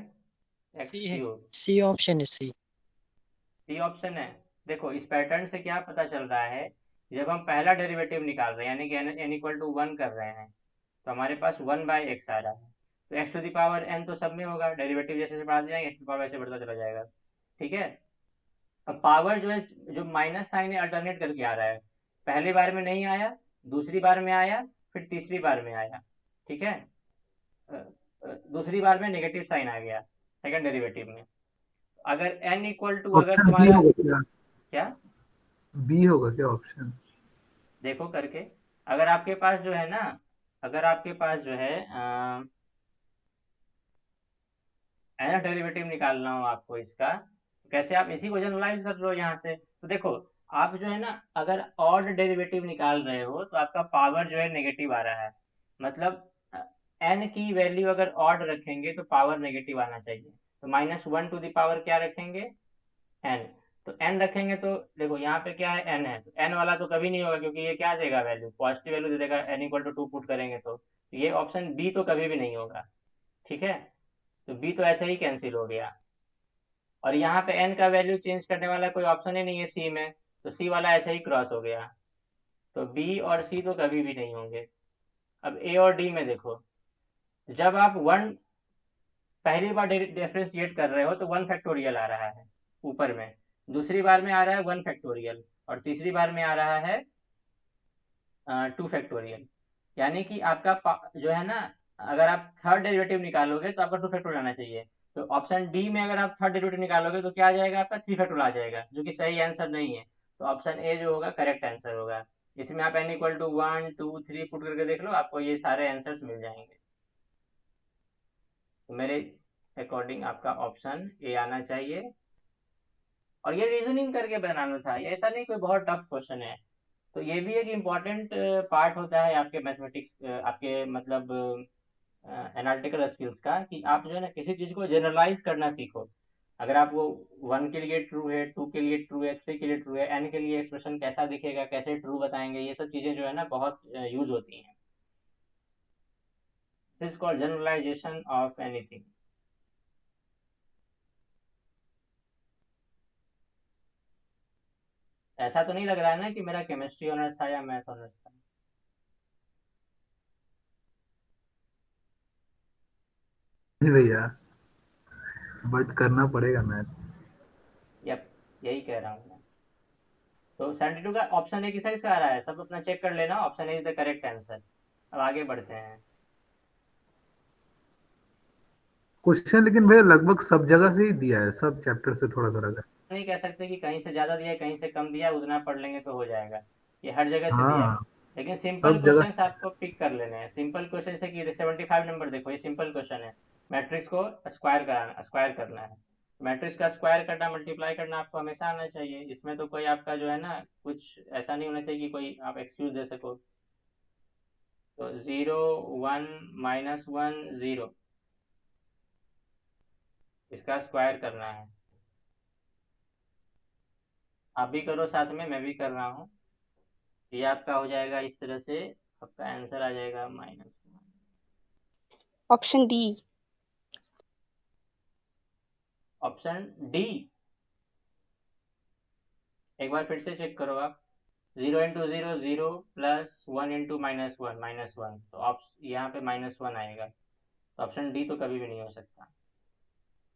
एक्स सी है, क्यूब। सी ऑप्शन है सी। सी ऑप्शन है। देखो इस पैटर्न से क्या पता चल रहा है, जब हम पहला डेरिवेटिव निकाल रहे हैं यानी कि एन इक्वल टू 1 कर रहे हैं, तो हमारे पास 1 बाई एक्स आ रहा है, तो x to the power n तो सब में होगा, डेरिवेटिव जैसे जैसे बढ़ाते जाएंगे एक्स टू पावर ऐसे बढ़ता चला जाएगा। ठीक है, अब पावर जो है, जो माइनस साइन है अल्टरनेट करके आ रहा है, पहली बार में नहीं आया, दूसरी बार में आया, फिर तीसरी बार में आया। ठीक है, दूसरी बार में नेगेटिव साइन आ गया सेकंड डेरिवेटिव में। अगर एन इक्वल टू अगर ऑप्शन बी तुम्हारा होगा क्या? क्या, बी होगा क्या ऑप्शन? देखो करके, अगर आपके पास जो है ना अगर आपके पास जो है एनथ डेरिवेटिव निकालना हो आपको इसका, तो कैसे आप इसी को जनरलाइज कर लो यहाँ से। तो देखो, आप जो है ना, अगर ऑड डेरिवेटिव निकाल रहे हो तो आपका पावर जो है नेगेटिव आ रहा है, मतलब एन की वैल्यू अगर ऑड रखेंगे तो पावर नेगेटिव आना चाहिए। तो -1 टू द पावर क्या रखेंगे, एन। तो एन रखेंगे तो देखो यहाँ पे क्या है, एन है, तो एन वाला तो कभी नहीं होगा, क्योंकि ये क्या देगा, वैल्यू पॉजिटिव वैल्यू दे देगा, एन इक्वल टू 2 पुट करेंगे तो ये ऑप्शन बी तो कभी भी नहीं होगा। ठीक है, तो बी तो ऐसे ही कैंसिल हो गया। और यहाँ पे एन का वैल्यू चेंज करने वाला कोई ऑप्शन ही नहीं है सी में, तो सी वाला ऐसे ही क्रॉस हो गया। तो बी और सी तो कभी भी नहीं होंगे। अब ए और डी में देखो, जब आप वन पहली बार डिफरेंशिएट कर रहे हो तो 1 फैक्टोरियल आ रहा है ऊपर में, दूसरी बार में आ रहा है 1 फैक्टोरियल, और तीसरी बार में आ रहा है 2 फैक्टोरियल। यानी कि आपका जो है ना, अगर आप थर्ड डेरिवेटिव निकालोगे तो आपका 2 फैक्टोरियल आना चाहिए। तो ऑप्शन डी में अगर आप थर्ड डेरिवेटिव निकालोगे तो क्या आ जाएगा, आपका 3 फैक्टोरियल आ जाएगा, जो कि सही आंसर नहीं है। तो ऑप्शन ए जो होगा करेक्ट आंसर होगा। इसमें आप एन इक्वल टू 1 2 3 पुट करके देख लो, आपको ये सारे आंसर्स मिल जाएंगे। तो मेरे अकॉर्डिंग आपका ऑप्शन ए आना चाहिए। और ये रीजनिंग करके बनाना था, ये ऐसा नहीं कोई बहुत टफ क्वेश्चन है। तो ये भी एक इम्पॉर्टेंट पार्ट होता है आपके मैथमेटिक्स, आपके मतलब एनालिटिकल स्किल्स का, कि आप जो है ना किसी चीज़ को जनरलाइज करना सीखो। अगर आप वो 1 के लिए ट्रू है, 2 के लिए ट्रू है, 3 के लिए ट्रू है, एन के लिए एक्सप्रेशन कैसा दिखेगा, कैसे ट्रू बताएंगे, ये सब चीज़ें जो है ना बहुत यूज होती हैं। This is called generalisation of anything. ऐसा तो नहीं लग रहा है ना कि मेरा केमिस्ट्री ऑनर्स था या मैथ ऑनर्स था। नहीं भैया, बट करना पड़ेगा मैथ्स। यप, यही कह रहा हूँ मैं। तो 72 का ऑप्शन ए किस साइज का आ रहा है, सब अपना चेक कर लेना, option A is the correct answer. अब आगे बढ़ते हैं। क्वेश्चन लेकिन भैया लगभग सब जगह से ही दिया है, सब चैप्टर से थोड़ा थोड़ा कर। नहीं कह सकते कि कहीं से ज़्यादा दिया कहीं से कम दिया, उतना पढ़ लेंगे तो हो जाएगा। ये हर जगह से दिया है। हाँ, लेकिन सिंपल सब जगह क्वेश्चंस से। आपको पिक कर लेने हैं। सिंपल क्वेश्चन से कि 75 नंबर देखो, ये सिंपल क्वेश्चन है। मैट्रिक्स को स्क्वायर करना है। मैट्रिक्स का स्क्वायर करना, मल्टीप्लाई करना आपको हमेशा आना चाहिए। इसमें तो कोई आपका जो है ना, कुछ ऐसा नहीं होना चाहिए कि कोई आप एक्सक्यूज दे सको। तो 0 1 -1 0, इसका स्क्वायर करना है। आप भी करो साथ में, मैं भी कर रहा हूँ। ये आपका हो जाएगा इस तरह से, आपका आंसर आ जाएगा -1। Option D. ऑप्शन डी, एक बार फिर से चेक करो आप। 0 इंटू 0 0, प्लस 1 इंटू -1 -1, तो यहाँ पे -1 आएगा। तो ऑप्शन डी तो कभी भी नहीं हो सकता।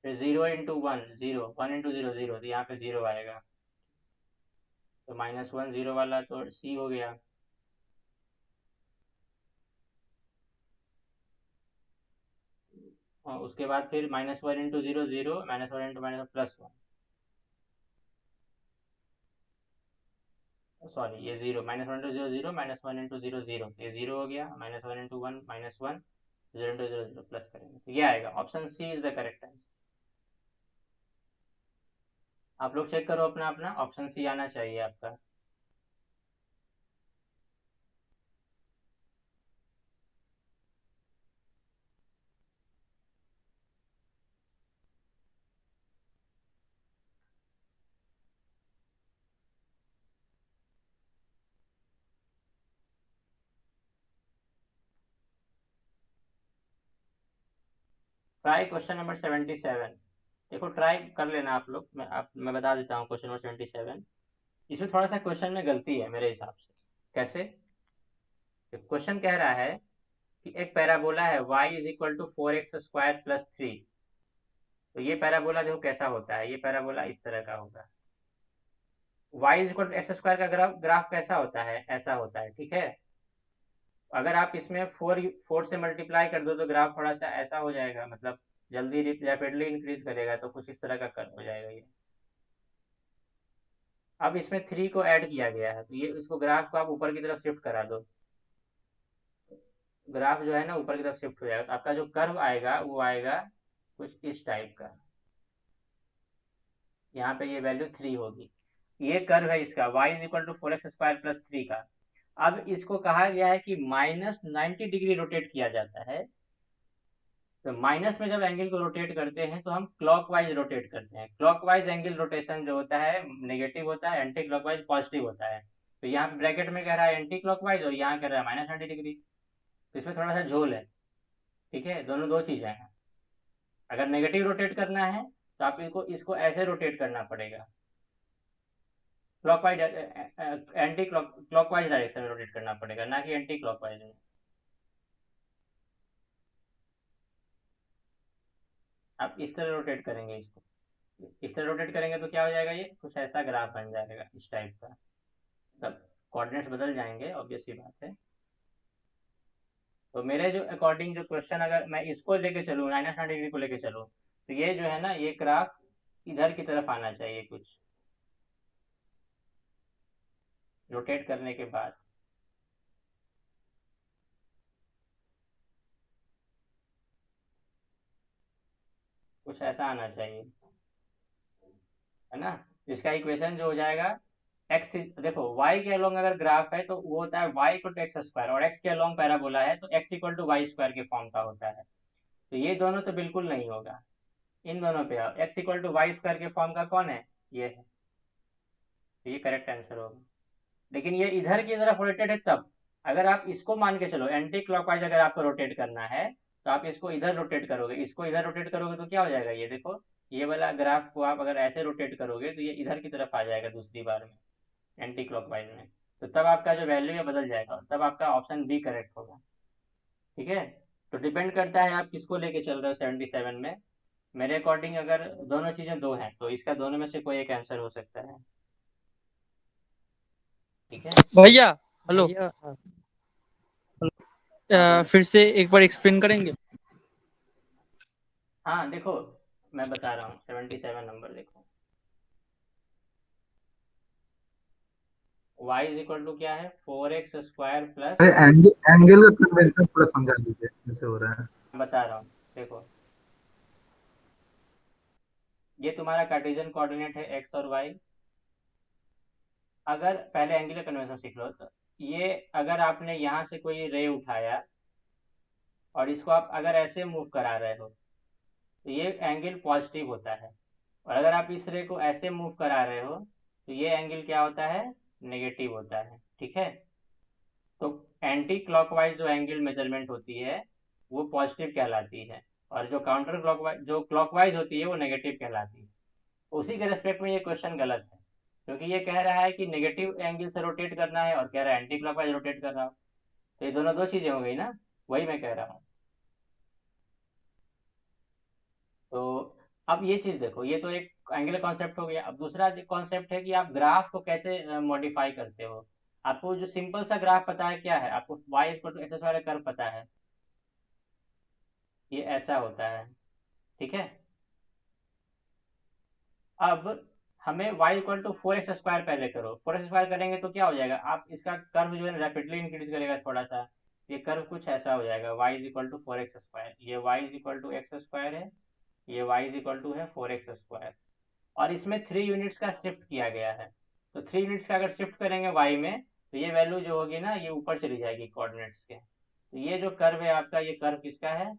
फिर 0 इंटू 1 0, 1 इंटू 0 0, तो यहाँ पे 0 आएगा। तो -1 0 वाला तो सी हो गया। और उसके बाद फिर -1 इंटू 0 0, -1 इंटू +1, सॉरी ये 0, -1 इंटू 0 0, -1 इंटू 0 0, ये 0 हो गया। -1 इंटू 1 -1, 0 इंटू 0 0 प्लस करेंगे तो ये आएगा। Option C is the correct answer. आप लोग चेक करो अपना अपना, ऑप्शन सी आना चाहिए आपका। Try question number 77। देखो ट्राई कर लेना आप लोग, मैं बता देता हूँ क्वेश्चन नंबर 77। इसमें थोड़ा सा क्वेश्चन में गलती है मेरे हिसाब से। कैसे? क्वेश्चन कह रहा है कि एक पैराबोला है y is equal to 4x² plus 3। तो ये पैराबोला देखो कैसा होता है, ये पैराबोला इस तरह का होगा। y is equal to x² का ग्राफ कैसा होता है, ऐसा होता है, ठीक है। अगर आप इसमें 4 से मल्टीप्लाई कर दो तो ग्राफ थोड़ा सा ऐसा हो जाएगा, मतलब जल्दी रैपिडली इंक्रीज करेगा, तो कुछ इस तरह का कर्व हो जाएगा ये। अब इसमें 3 को ऐड किया गया है, तो ये इसको ग्राफ को आप ऊपर की तरफ शिफ्ट करा दो। ग्राफ जो है ना ऊपर की तरफ शिफ्ट हो जाएगा, तो आपका जो कर्व आएगा वो आएगा कुछ इस टाइप का। यहाँ पे ये वैल्यू 3 होगी। ये कर्व है इसका y is equal to 4x² plus 3 का। अब इसको कहा गया है कि -90 डिग्री रोटेट किया जाता है। तो माइनस में जब एंगल को रोटेट करते हैं तो हम क्लॉकवाइज रोटेट करते हैं। क्लॉकवाइज एंगल रोटेशन जो होता है नेगेटिव होता है, एंटी क्लॉकवाइज पॉजिटिव होता है। तो यहाँ पे ब्रैकेट में कह रहा है एंटी क्लॉकवाइज और यहाँ कह रहा है -90 डिग्री। तो इसमें थोड़ा सा झोल है, ठीक है, दोनों दो चीजें हैं। अगर नेगेटिव रोटेट करना है तो आप इसको इसको ऐसे रोटेट करना पड़ेगा, क्लॉकवाइज एंटी क्लॉकवाइज डायरेक्शन में रोटेट करना पड़ेगा, ना कि एंटी क्लॉकवाइज में। आप इस तरह रोटेट करेंगे इसको, इस तरह रोटेट करेंगे तो क्या हो जाएगा, ये कुछ ऐसा ग्राफ बन जाएगा इस टाइप का। तब कोऑर्डिनेट्स बदल जाएंगे, ऑब्वियस सी बात है। तो मेरे जो अकॉर्डिंग जो क्वेश्चन, अगर मैं इसको लेके चलूँ -90 डिग्री को लेके चलूँ, तो ये जो है ना ये ग्राफ इधर की तरफ आना चाहिए कुछ रोटेट करने के बाद। कुछ ऐसा आना चाहिए, है ना। इसका इक्वेशन जो हो जाएगा x, देखो y के अलोंग अगर ग्राफ है तो वो होता है y equal to x square, और x के अलोंग पैराबोला है तो x equal to y square के फॉर्म का होता है। तो ये दोनों तो बिल्कुल नहीं होगा, इन दोनों पे x equal to y square के फॉर्म का कौन है, ये है। तो ये करेक्ट आंसर होगा। लेकिन ये इधर की तरफ रोटेटेड है तब, अगर आप इसको मान के चलो एंटी क्लॉकवाइज अगर आपको रोटेट करना है तो आप इसको इधर रोटेट करोगे, इसको इधर रोटेट करोगे तो क्या हो जाएगा, ये देखो ये वाला ग्राफ को आप अगर ऐसे रोटेट करोगे तो ये इधर की तरफ आ जाएगा दूसरी बार में एंटी क्लॉकवाइज में। तो तब आपका जो वैल्यू है बदल जाएगा, तब आपका ऑप्शन बी करेक्ट होगा, ठीक है। तो डिपेंड करता है आप किसको लेके चल रहे हो 77 में। मेरे अकॉर्डिंग अगर दोनों चीजें दो हैं तो इसका दोनों में से कोई एक आंसर हो सकता है, ठीक है। भैया हेलो, भैया फिर से एक बार एक्सप्लेन करेंगे। हाँ देखो मैं बता रहा हूँ, 77 नंबर देखो, y इज इक्वल टू क्या है 4x² प्लस, एंगल एंगल का कन्वेंशन थोड़ा समझा दीजिए कैसे हो रहा है। बता रहा हूँ देखो, ये तुम्हारा कार्टेशियन कोऑर्डिनेट है x और y। अगर पहले एंगुलर कन्वेंशन सीख लो, तो ये अगर आपने यहाँ से कोई रे उठाया और इसको आप अगर ऐसे मूव करा रहे हो तो ये एंगल पॉजिटिव होता है, और अगर आप इस रे को ऐसे मूव करा रहे हो तो ये एंगल क्या होता है, नेगेटिव होता है, ठीक है। तो एंटी क्लॉकवाइज जो एंगल मेजरमेंट होती है वो पॉजिटिव कहलाती है, और जो काउंटर क्लॉकवाइज जो क्लॉकवाइज होती है वो नेगेटिव कहलाती है। उसी के रेस्पेक्ट में ये क्वेश्चन गलत है, क्योंकि ये कह रहा है कि नेगेटिव एंगल से रोटेट करना है और कह रहा है एंटी क्लॉकवाइज रोटेट कर रहा हो, तो ये दोनों दो चीजें हो गई ना, वही मैं कह रहा हूँ। तो अब ये चीज देखो, ये तो एक एंगुलर कॉन्सेप्ट हो गया। अब दूसरा कॉन्सेप्ट है कि आप ग्राफ को कैसे मॉडिफाई करते हो। आपको जो सिंपल सा ग्राफ पता है क्या है, आपको y इक्वल टू एक्स वाला कर्व पता है, ये ऐसा होता है, ठीक है। अब हमें y इक्वल टू 4x² पहले करो, 4x² करेंगे तो क्या हो जाएगा, आप इसका कर्व जो है रैपिडली इंक्रीज करेगा थोड़ा सा, ये कर्व कुछ ऐसा हो जाएगा y is equal to 4x², ये y is equal to x² है, ये y इज इक्वल टू है 4x²। और इसमें 3 यूनिट्स का शिफ्ट किया गया है, तो 3 यूनिट्स का अगर शिफ्ट करेंगे y में तो ये वैल्यू जो होगी ना ये ऊपर चली जाएगी कोऑर्डिनेट्स के। तो ये जो कर्व है आपका, ये कर्व किसका है,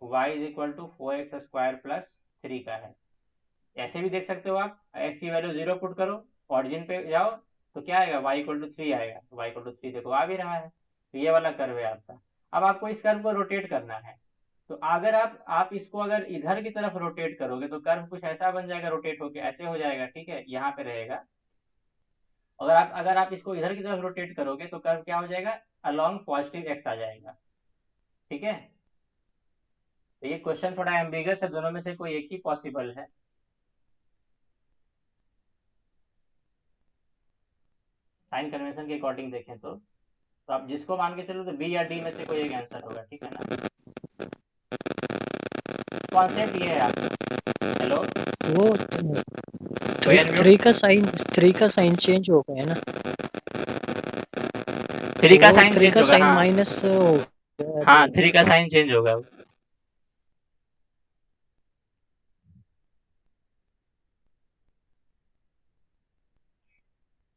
y is equal to 4x² plus 3 का है। ऐसे भी देख सकते हो आप, x की वैल्यू 0 पुट करो, ऑरिजिन पे जाओ तो क्या आएगा, y इक्वल टू 3 आएगा, तो y इक्वल टू 3 देखो आ भी रहा है। तो ये वाला कर्व है आपका। अब आपको इस कर्व को रोटेट करना है, तो अगर आप इसको अगर इधर की तरफ रोटेट करोगे तो कर्व कुछ ऐसा बन जाएगा, रोटेट होके ऐसे हो जाएगा, ठीक है, यहाँ पे रहेगा। अगर आप इसको इधर की तरफ रोटेट करोगे तो कर्व क्या हो जाएगा, अलोंग पॉजिटिव एक्स आ जाएगा, ठीक है। तो ये क्वेश्चन थोड़ा एम्बिगस है, दोनों में से कोई एक ही पॉसिबल है। साइन कन्वेंशन के अकॉर्डिंग देखें तो आप जिसको मान के चलो तो बी या डी में से कोई एक आंसर होगा, ठीक है ना। कॉन्सेप्ट ये है आपका, हेलो वो थ्री का साइन चेंज हो गया है ना, 3 का वो साइन 3 चेंज का होगा, साइन हाँ माइनस हो गया, हाँ 3 का साइन चेंज होगा।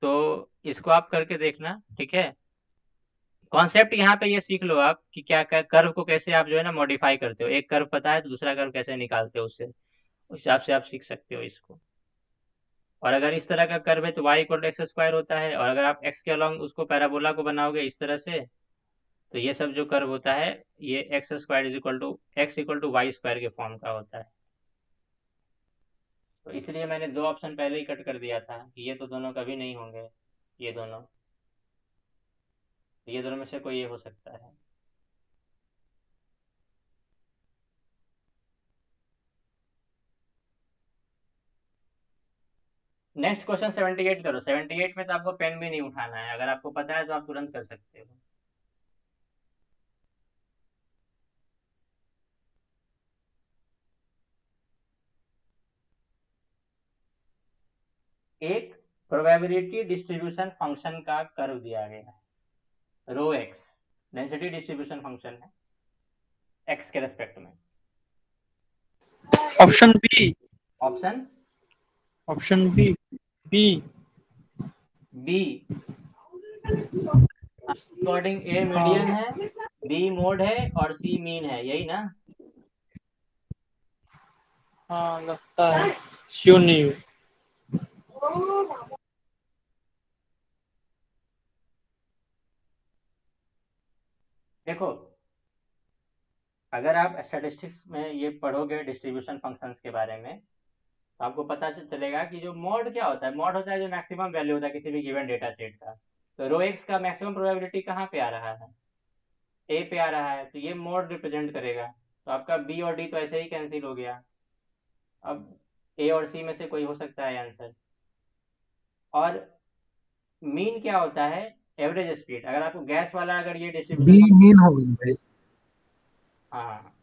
तो इसको आप करके देखना, ठीक है। कॉन्सेप्ट यहाँ पे ये सीख लो आप कि क्या क्या कर्व को कैसे आप जो है ना मॉडिफाई करते हो, एक कर्व पता है तो दूसरा कर्व कैसे निकालते हो, उससे उस हिसाब से आप सीख सकते हो इसको। और अगर इस तरह का कर्व है तो y equal to x square होता है, और अगर आप x के अलॉन्ग उसको पैराबोला को बनाओगे इस तरह से, तो ये सब जो कर्व होता है ये x square equal to y square के फॉर्म का होता है। तो इसलिए मैंने दो ऑप्शन पहले ही कट कर दिया था कि ये तो दोनों कभी नहीं होंगे, ये दोनों, ये दोनों में से कोई ये हो सकता है। नेक्स्ट क्वेश्चन 78 करो। 78 में तो आपको पेन भी नहीं उठाना है, अगर आपको पता है तो आप तुरंत कर सकते हो। एक प्रोबेबिलिटी डिस्ट्रीब्यूशन फंक्शन का कर्व दिया गया है, rho x density distribution function है एक्स के रेस्पेक्ट में। Option B. Option option B. B. B according A median है, बी मोड है और सी मीन है, यही ना। हाँ लगता है, श्योर नहीं हूँ। देखो अगर आप स्टैटिस्टिक्स में ये पढ़ोगे डिस्ट्रीब्यूशन फंक्शंस के बारे में, तो आपको पता चलेगा कि जो मॉड क्या होता है। मॉड होता है जो मैक्सिमम वैल्यू होता है किसी भी गिवन डेटा सेट का। तो रो एक्स का मैक्सिमम प्रोबेबिलिटी कहाँ पे आ रहा है, ए पे आ रहा है, तो ये मॉड रिप्रेजेंट करेगा। तो आपका बी और डी तो ऐसे ही कैंसिल हो गया। अब ए और सी में से कोई हो सकता है आंसर। और मीन क्या होता है, एवरेज स्पीड। अगर आपको गैस वाला अगर ये बी डिस्ट्रीब्यूशन, मीन हो गई भाई, हाँ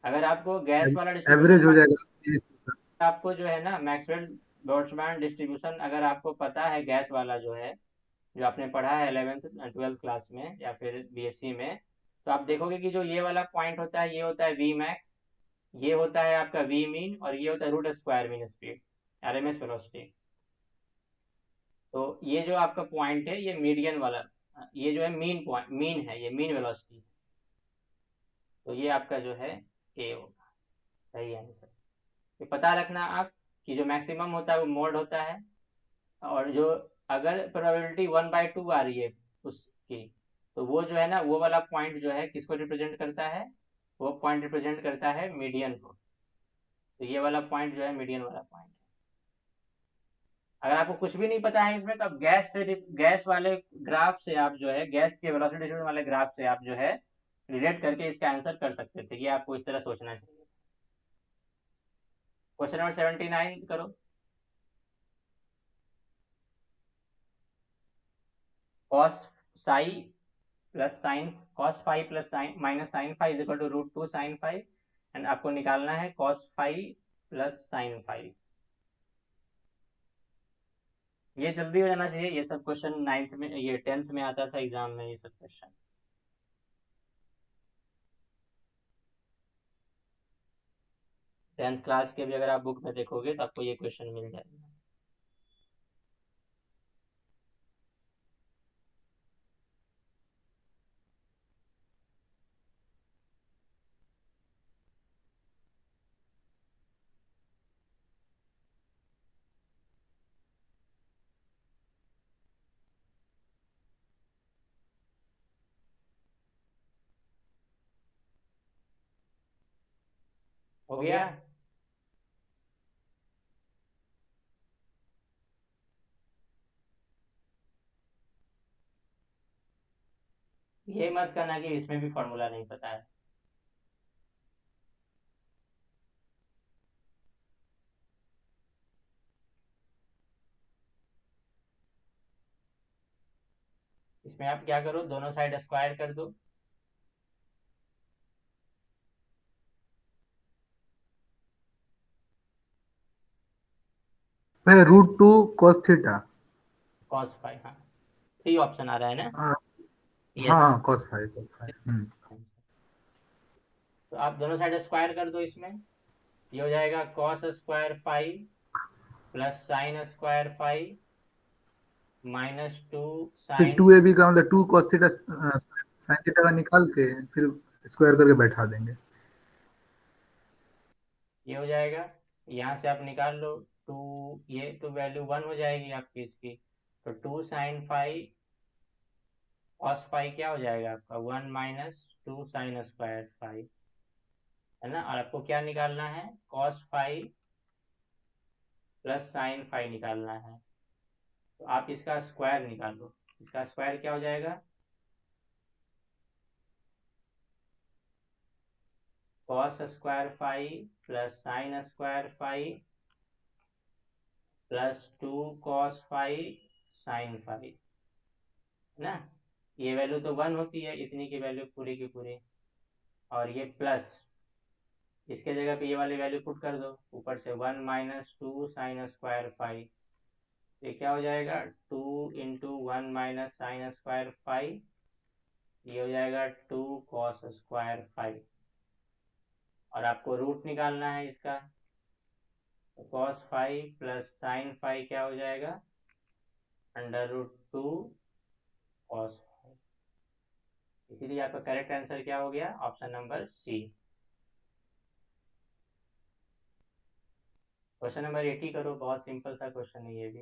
अगर आपको गैस वाला डिस्ट्रीब्यूशन, एवरेज हो जाएगा। आपको जो है ना मैक्सवेल बोल्ट्जमैन डिस्ट्रीब्यूशन अगर आपको पता है, गैस वाला जो है, जो आपने पढ़ा है 11th 12th क्लास में या फिर बीएससी में, तो आप देखोगे कि जो ये वाला पॉइंट होता है ये होता है वी मैक्स, ये होता है आपका वी मीन, और ये होता है root square mean speed, RMS velocity. तो ये जो आपका पॉइंट है ये मीडियन वाला, ये जो है मीन पॉइंट, मीन है, ये मीन वेलोसिटी। तो ये आपका जो है ए होगा, सही आंसर। ये पता रखना आप कि जो मैक्सिमम होता है वो मोड होता है, और जो अगर प्रोबेबिलिटी 1/2 आ रही है उसकी, तो वो जो है ना वो वाला पॉइंट जो है किसको रिप्रेजेंट करता है, वो पॉइंट रिप्रेजेंट करता है मीडियन को। तो ये वाला पॉइंट जो है मीडियन वाला पॉइंट है। अगर आपको कुछ भी नहीं पता है इसमें, तो आप गैस वाले ग्राफ से आप जो है गैस के वेलोसिटी डिस्ट्रीब्यूशन वाले ग्राफ से आप जो है रिलेट करके इसका आंसर कर सकते थे। ये आपको इस तरह सोचना चाहिए। क्वेश्चन नंबर 79 करो। Cos psi plus sine cos five plus sine minus sine five is equal to root 2 sine five, and आपको निकालना है cos five plus sine five. ये जल्दी हो जाना चाहिए, ये सब क्वेश्चन 9th में, ये 10th में आता था एग्जाम में ये सब क्वेश्चन। टेंथ क्लास के भी अगर आप बुक में देखोगे तो आपको ये क्वेश्चन मिल जाएगा। हो गया। ये मत करना कि इसमें भी फॉर्मूला नहीं पता है। इसमें आप क्या करो, दोनों साइड स्क्वायर कर दो। भाई √2 cos थीटा। कॉस फाइव, हाँ 3 ऑप्शन आ रहा है ना। हाँ यस। cos 5 cos 5। तो आप दोनों साइड स्क्वायर कर दो इसमें, ये हो जाएगा cos square phi plus sine square phi minus 2 फिर साइन। 2ab का मतलब 2 cos थीटा sin थीटा का निकाल के फिर स्क्वायर करके बैठा देंगे। ये हो जाएगा, यहाँ से आप निकाल लो 2, ये तो वैल्यू 1 हो जाएगी आपकी इसकी। तो 2 साइन फाई कॉस फाई क्या हो जाएगा आपका 1 माइनस 2 साइन स्क्वायर फाई, है ना। और आपको क्या निकालना है, cos phi plus sine phi निकालना है। तो आप इसका स्क्वायर निकालो, इसका स्क्वायर क्या हो जाएगा, cos square phi plus sine square phi plus 2 cos phi sine phi, है ना। ये वैल्यू तो 1 होती है, इतनी की वैल्यू पूरी की पूरी, और ये प्लस, इसके जगह पे ये वाली वैल्यू पुट कर दो ऊपर से 1 माइनस 2 साइन स्क्वायर फाई। ये क्या हो जाएगा 2 into 1 minus sine square phi, ये हो जाएगा 2 कॉस स्क्वायर फाई। और आपको रूट निकालना है इसका, तो cos phi plus sine phi क्या हो जाएगा √2 कॉस फाई। इसीलिए आपका करेक्ट आंसर क्या हो गया, option number C. Question number 80 करो, बहुत सिंपल सा क्वेश्चन है ये भी,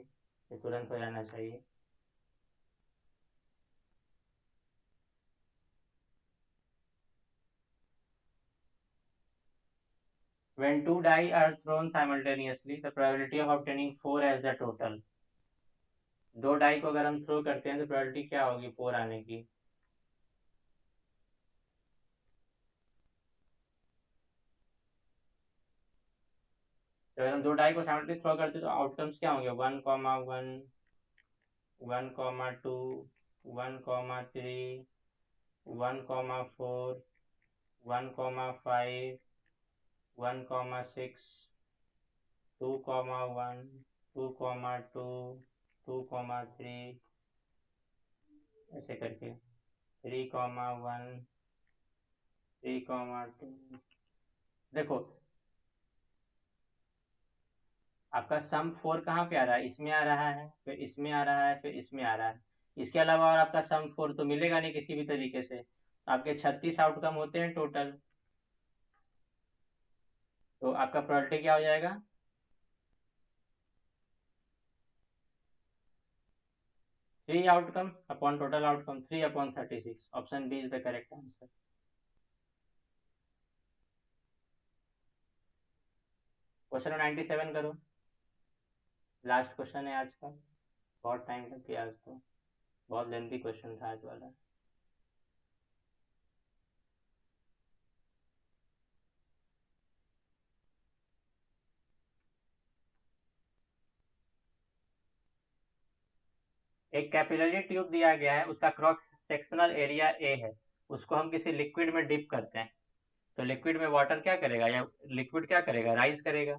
ये तुरंत हो जाना चाहिए। When two die are thrown simultaneously, the probability of obtaining 4 as the total। दो डाई को अगर हम थ्रो करते हैं तो प्रोबेबिलिटी क्या होगी 4 आने की। तो अगर हम दो डाई को साइमल्टेनियसली थ्रो करते हैं तो आउटकम्स क्या होंगे 1,1 1,2 1,3 1,4 1,5 1,6 2,1 2,2 2,3 ऐसे करके 3,1 3,2। देखो आपका सम 4 कहाँ पे आ रहा है, इसमें आ रहा है, फिर इसमें आ रहा है, फिर इसमें आ रहा है। इसके अलावा और आपका सम 4 तो मिलेगा नहीं किसी भी तरीके से। आपके 36 आउटकम होते हैं टोटल, तो आपका प्रोबेबिलिटी क्या हो जाएगा 3 outcome upon total outcome 3/36। Option B is the correct answer. Question 97 करो, लास्ट क्वेश्चन है आज का, बहुत टाइम लग गया आज तो, बहुत लेंथी क्वेश्चन था आज वाला। एक कैपिलरी ट्यूब दिया गया है, उसका क्रॉस सेक्शनल एरिया ए है, उसको हम किसी लिक्विड में डिप करते हैं, तो लिक्विड में वाटर क्या करेगा, या लिक्विड क्या करेगा, राइज करेगा।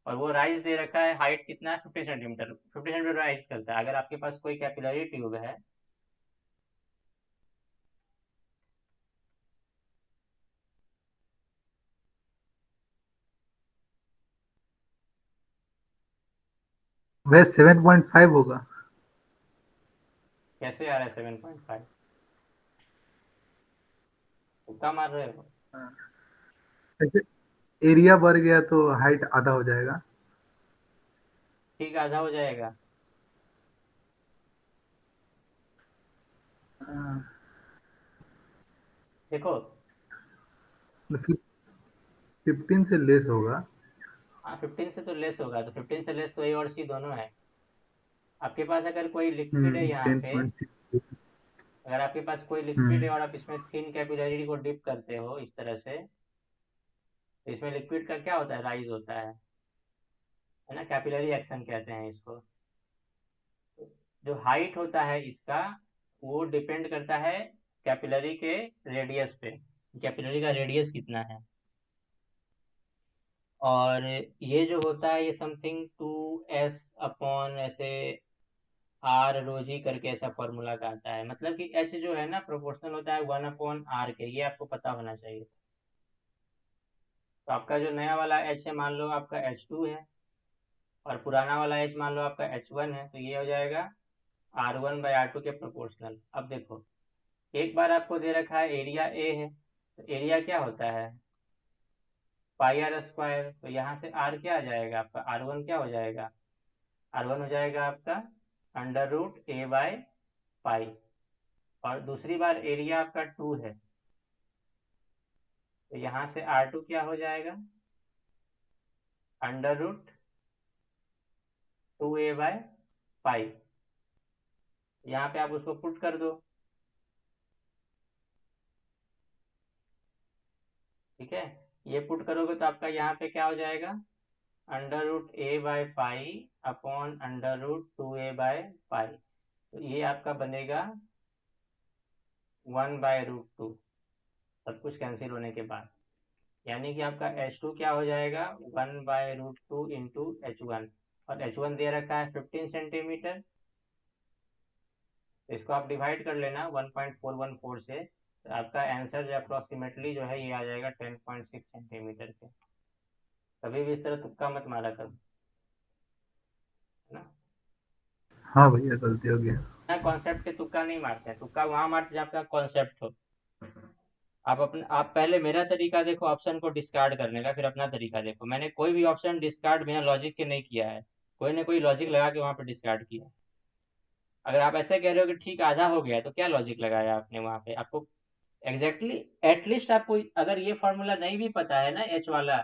और वो राइज दे रखा है, हाइट कितना है 50 सेंटीमीटर, 50 सेंटीमीटर राइज करता है। अगर आपके पास कोई कैपिलरी ट्यूब है, वह 7.5 होगा। कैसे आ रहा है 7.5, तुक्का मार रहे हो। ऐसे एरिया बढ़ गया तो हाइट आधा हो जाएगा। ठीक, आधा हो जाएगा। हाँ, देखो 15 से लेस होगा। हाँ 15 से तो लेस होगा, तो 15 से लेस तो ए और सी दोनों है। आपके पास अगर कोई लिक्विड है यहाँ पे, 10.6। अगर आपके पास कोई लिक्विड है हम्म। और आप इसमें थिन कैपिलरी को डिप करते हो इस तरह से, तो इसमें लिक्विड का क्या होता है, राइज होता है ना, कैपिलरी एक्शन कहते हैं इसको। जो हाइट होता है इसका, वो डिपेंड करता है कैपिलरी के रेडियस पे, कैपिलरी का रेडियस कितना है। और ये जो होता है ये समथिंग 2s अपॉन ऐसे आर रोजी करके ऐसा फॉर्मूला का आता है, मतलब कि एच जो है ना प्रोपोर्शनल होता है 1/r के, ये आपको पता होना चाहिए। तो आपका जो नया वाला H है मान लो आपका H2 है, और पुराना वाला H मान लो आपका H1 है, तो ये हो जाएगा R1/R2 के प्रोपोर्शनल। अब देखो, एक बार आपको दे रखा है एरिया A है, तो एरिया क्या होता है, पाई आर स्क्वायर। तो यहाँ से R क्या आ जाएगा आपका, R1 क्या हो जाएगा, R1 हो जाएगा आपका √A/पाई। और दूसरी बार एरिया आपका 2 है, तो यहाँ से R2 क्या हो जाएगा, √2A/पाई। यहाँ पे आप उसको पुट कर दो, ठीक है। ये पुट करोगे तो आपका यहाँ पे क्या हो जाएगा, √A/पाई अपॉन √2A/पाई। तो ये आपका बनेगा 1/√2, सब कुछ कैंसिल होने के बाद। यानी कि आपका H2 क्या हो जाएगा, 1/√2 इंटू H1, और H1 दे रखा है 15 सेंटीमीटर। इसको आप डिवाइड कर लेना 1.414 से, तो आपका आंसर जो अप्रोक्सीमेटली जो है ये आ जाएगा 10.6 सेंटीमीटर के। कभी भी इस तरह तुक्का मत मारा करो, है ना। हाँ भैया गलती हो गया। ना कॉन्सेप्ट के तुक्का नहीं मारते हैं, तुक्का वहां मारते हैं जब आपका कॉन्सेप्ट हो। आप पहले मेरा तरीका देखो ऑप्शन को डिस्कार्ड करने का, फिर अपना तरीका देखो। मैंने कोई भी ऑप्शन डिस्कार्ड बिना लॉजिक के नहीं किया है, कोई ना कोई लॉजिक लगा के वहां पे डिस्कार्ड किया। अगर आप ऐसे कह रहे हो कि ठीक आधा हो गया, तो क्या लॉजिक लगाया आपने वहां पे, आपको एग्जैक्टली एटलीस्ट आपको अगर ये फॉर्मूला नहीं भी पता है ना एच वाला,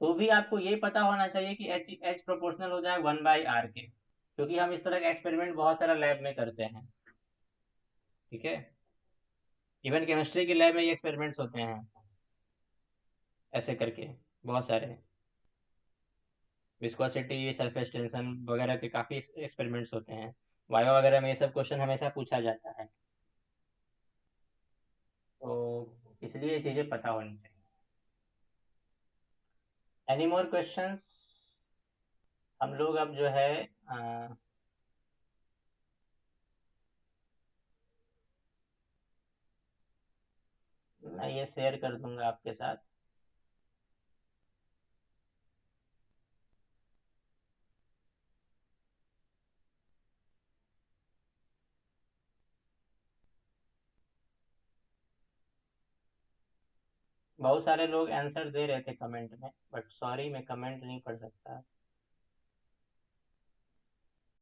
तो भी आपको ये पता होना चाहिए कि एच एच प्रोपोर्शनल हो जाए 1/r के, क्योंकि हम इस तरह का एक्सपेरिमेंट बहुत सारा लैब में करते हैं, ठीक है। इवन केमिस्ट्री की लैब में ये एक्सपेरिमेंट्स होते हैं, ऐसे करके बहुत सारे विस्कोसिटी, सरफेस टेंशन वगैरह के काफ़ी एक्सपेरिमेंट्स होते हैं। वाइवा वगैरह में ये सब क्वेश्चन हमेशा पूछा जाता है, तो इसलिए ये चीज़ें पता होनी चाहिए। Any more questions. हम लोग अब जो है मैं ये शेयर कर दूंगा आपके साथ। बहुत सारे लोग आंसर दे रहे थे कमेंट में, बट सॉरी मैं कमेंट नहीं पढ़ सकता।